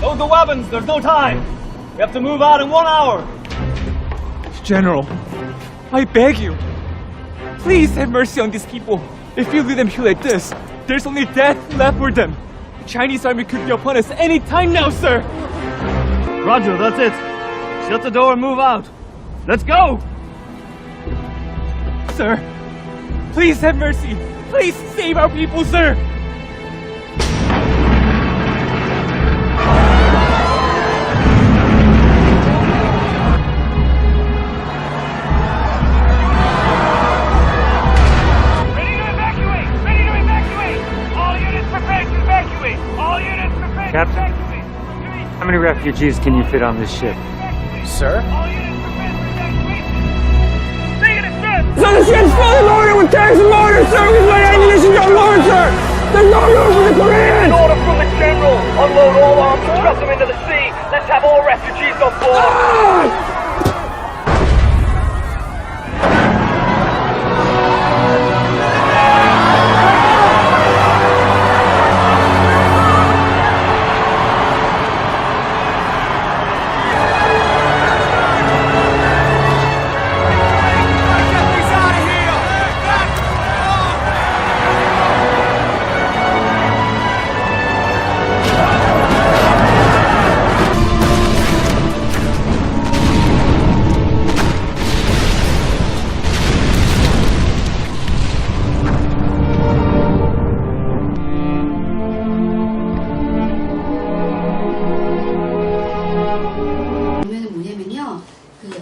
Load the weapons, there's no time. We have to move out in 1 hour. General, I beg you, please have mercy on these people. If you leave them here like this, there's only death left for them. The Chinese army could be upon us any time now, sir. Roger, that's it. Shut the door and move out. Let's go! Sir, please have mercy. Please save our people, sir. How many refugees can you fit on this ship? Sir? So the ship's fully loaded with tanks and mortars, sir! We've let ammunition go lower, sir! There's no room for the Koreans! Order from the General! Unload all arms and drop them into the sea! Let's have all refugees on board!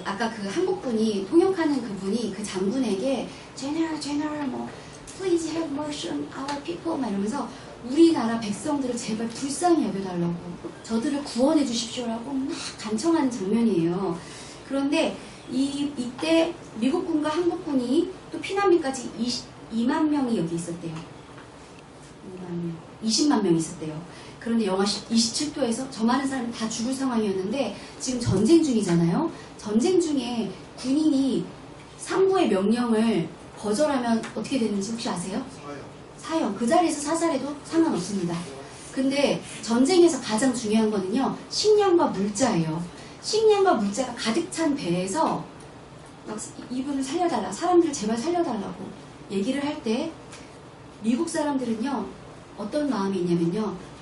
아까 그 한국분이 통역하는 그분이 그 장군에게 General 뭐 Please have mercy on our people 막 이러면서 우리나라 백성들을 제발 불쌍히 여겨달라고 저들을 구원해 주십시오라고 막 간청하는 장면이에요. 그런데 이때 미국군과 한국군이 또 피난민까지 2만 명이 여기 있었대요. 20만 명이 있었대요. 그런데 영하 27도에서 저 많은 사람이 다 죽을 상황이었는데 지금 전쟁 중이잖아요. 전쟁 중에 군인이 상부의 명령을 거절하면 어떻게 되는지 혹시 아세요? 사형. 그 자리에서 사살해도 상관없습니다. 근데 전쟁에서 가장 중요한 거는요. 식량과 물자예요. 식량과 물자가 가득 찬 배에서 막 이분을 살려달라. 사람들을 제발 살려달라고 얘기를 할 때 미국 사람들은요. 어떤 마음이 있냐면요.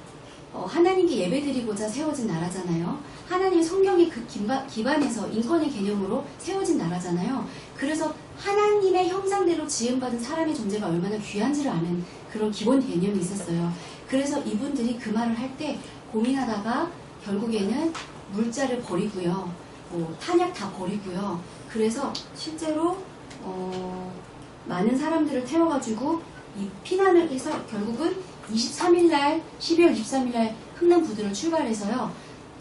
하나님께 예배드리고자 세워진 나라잖아요. 하나님의 성경의 그 기반에서 인권의 개념으로 세워진 나라잖아요. 그래서 하나님의 형상대로 지음받은 사람의 존재가 얼마나 귀한지를 아는 그런 기본 개념이 있었어요. 그래서 이분들이 그 말을 할 때 고민하다가 결국에는 물자를 버리고요. 탄약 다 버리고요. 그래서 실제로 많은 사람들을 태워가지고 이 피난을 해서 결국은 23일날 12월 23일날 흥남 부두를 출발해서요.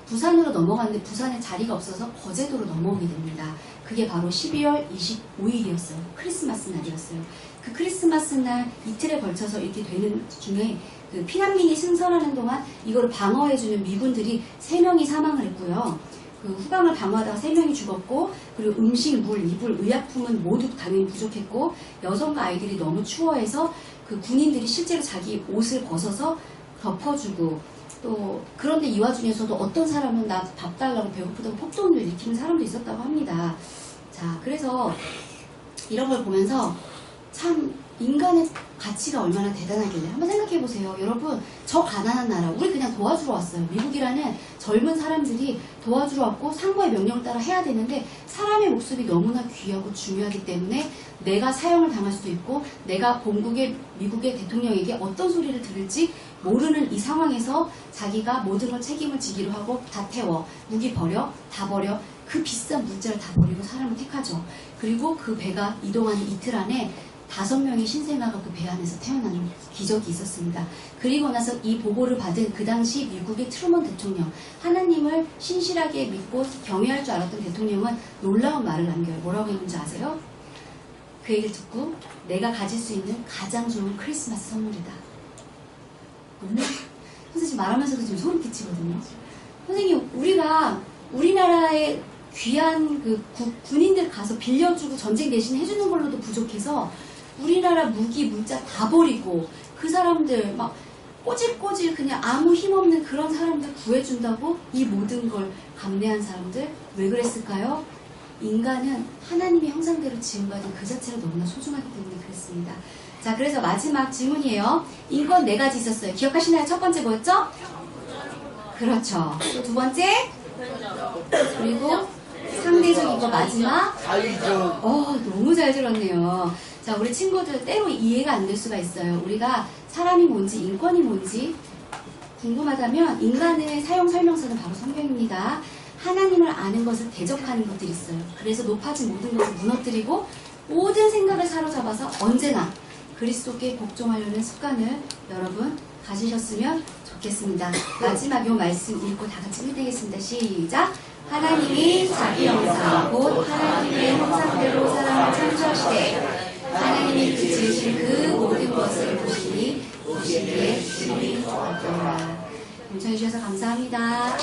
부산으로 넘어갔는데 부산에 자리가 없어서 거제도로 넘어오게 됩니다. 그게 바로 12월 25일이었어요. 크리스마스 날이었어요. 그 크리스마스 날 이틀에 걸쳐서 이렇게 되는 중에 그 피난민이 승선하는 동안 이걸 방어해주는 미군들이 3명이 사망을 했고요. 그 후방을 방어하다가 3명이 죽었고 그리고 음식, 물, 이불, 의약품은 모두 당연히 부족했고 여성과 아이들이 너무 추워해서 그 군인들이 실제로 자기 옷을 벗어서 덮어주고 또 그런데 이 와중에서도 어떤 사람은 나 밥 달라고 배고프다고 폭동을 일으키는 사람도 있었다고 합니다. 자, 그래서 이런 걸 보면서 참 인간의 가치가 얼마나 대단하길래 한번 생각해 보세요. 여러분, 저 가난한 나라 우리 그냥 도와주러 왔어요. 미국이라는 젊은 사람들이 도와주러 왔고 상부의 명령을 따라 해야 되는데 사람의 목숨이 너무나 귀하고 중요하기 때문에 내가 사형을 당할 수도 있고 내가 본국의 미국의 대통령에게 어떤 소리를 들을지 모르는 이 상황에서 자기가 모든 걸 책임을 지기로 하고 다 태워 무기 버려 다 버려 그 비싼 물자를 다 버리고 사람을 택하죠. 그리고 그 배가 이동하는 이틀 안에 5명의 신생아가 그 배 안에서 태어나는 기적이 있었습니다. 그리고 나서 이 보고를 받은 그 당시 미국의 트루먼 대통령, 하나님을 신실하게 믿고 경외할 줄 알았던 대통령은 놀라운 말을 남겨요. 뭐라고 했는지 아세요? 그 얘기를 듣고 내가 가질 수 있는 가장 좋은 크리스마스 선물이다. 선생님 말하면서도 지금 소름 끼치거든요. 선생님, 우리가 우리나라의 귀한 그 군인들 가서 빌려주고 전쟁 대신 해주는 걸로도 부족해서 우리나라 무기, 물자 다 버리고 그 사람들 막 꼬질꼬질 그냥 아무 힘없는 그런 사람들 구해준다고 이 모든 걸 감내한 사람들 왜 그랬을까요? 인간은 하나님의 형상대로 지음받은 그 자체가 너무나 소중하기 때문에 그랬습니다. 자, 그래서 마지막 질문이에요. 인권 4가지 있었어요. 기억하시나요? 첫 번째 뭐였죠? 그렇죠. 또 두 번째? 그리고 상대적인 거 마지막? 너무 잘 들었네요. 자, 우리 친구들 때로 이해가 안 될 수가 있어요. 우리가 사람이 뭔지 인권이 뭔지 궁금하다면 인간의 사용 설명서는 바로 성경입니다. 하나님을 아는 것을 대적하는 것들이 있어요. 그래서 높아진 모든 것을 무너뜨리고 모든 생각을 사로잡아서 언제나 그리스도께 복종하려는 습관을 여러분 가지셨으면 좋겠습니다. 마지막 요 말씀 읽고 다 같이 읽겠습니다. 시작! 하나님이 자기 형상 곧 하나님의 형상대로 사람을 창조하시되 하나님이 지으신 그 모든 것을 보시기에 심히 좋았더라. 경청해 주셔서 감사합니다.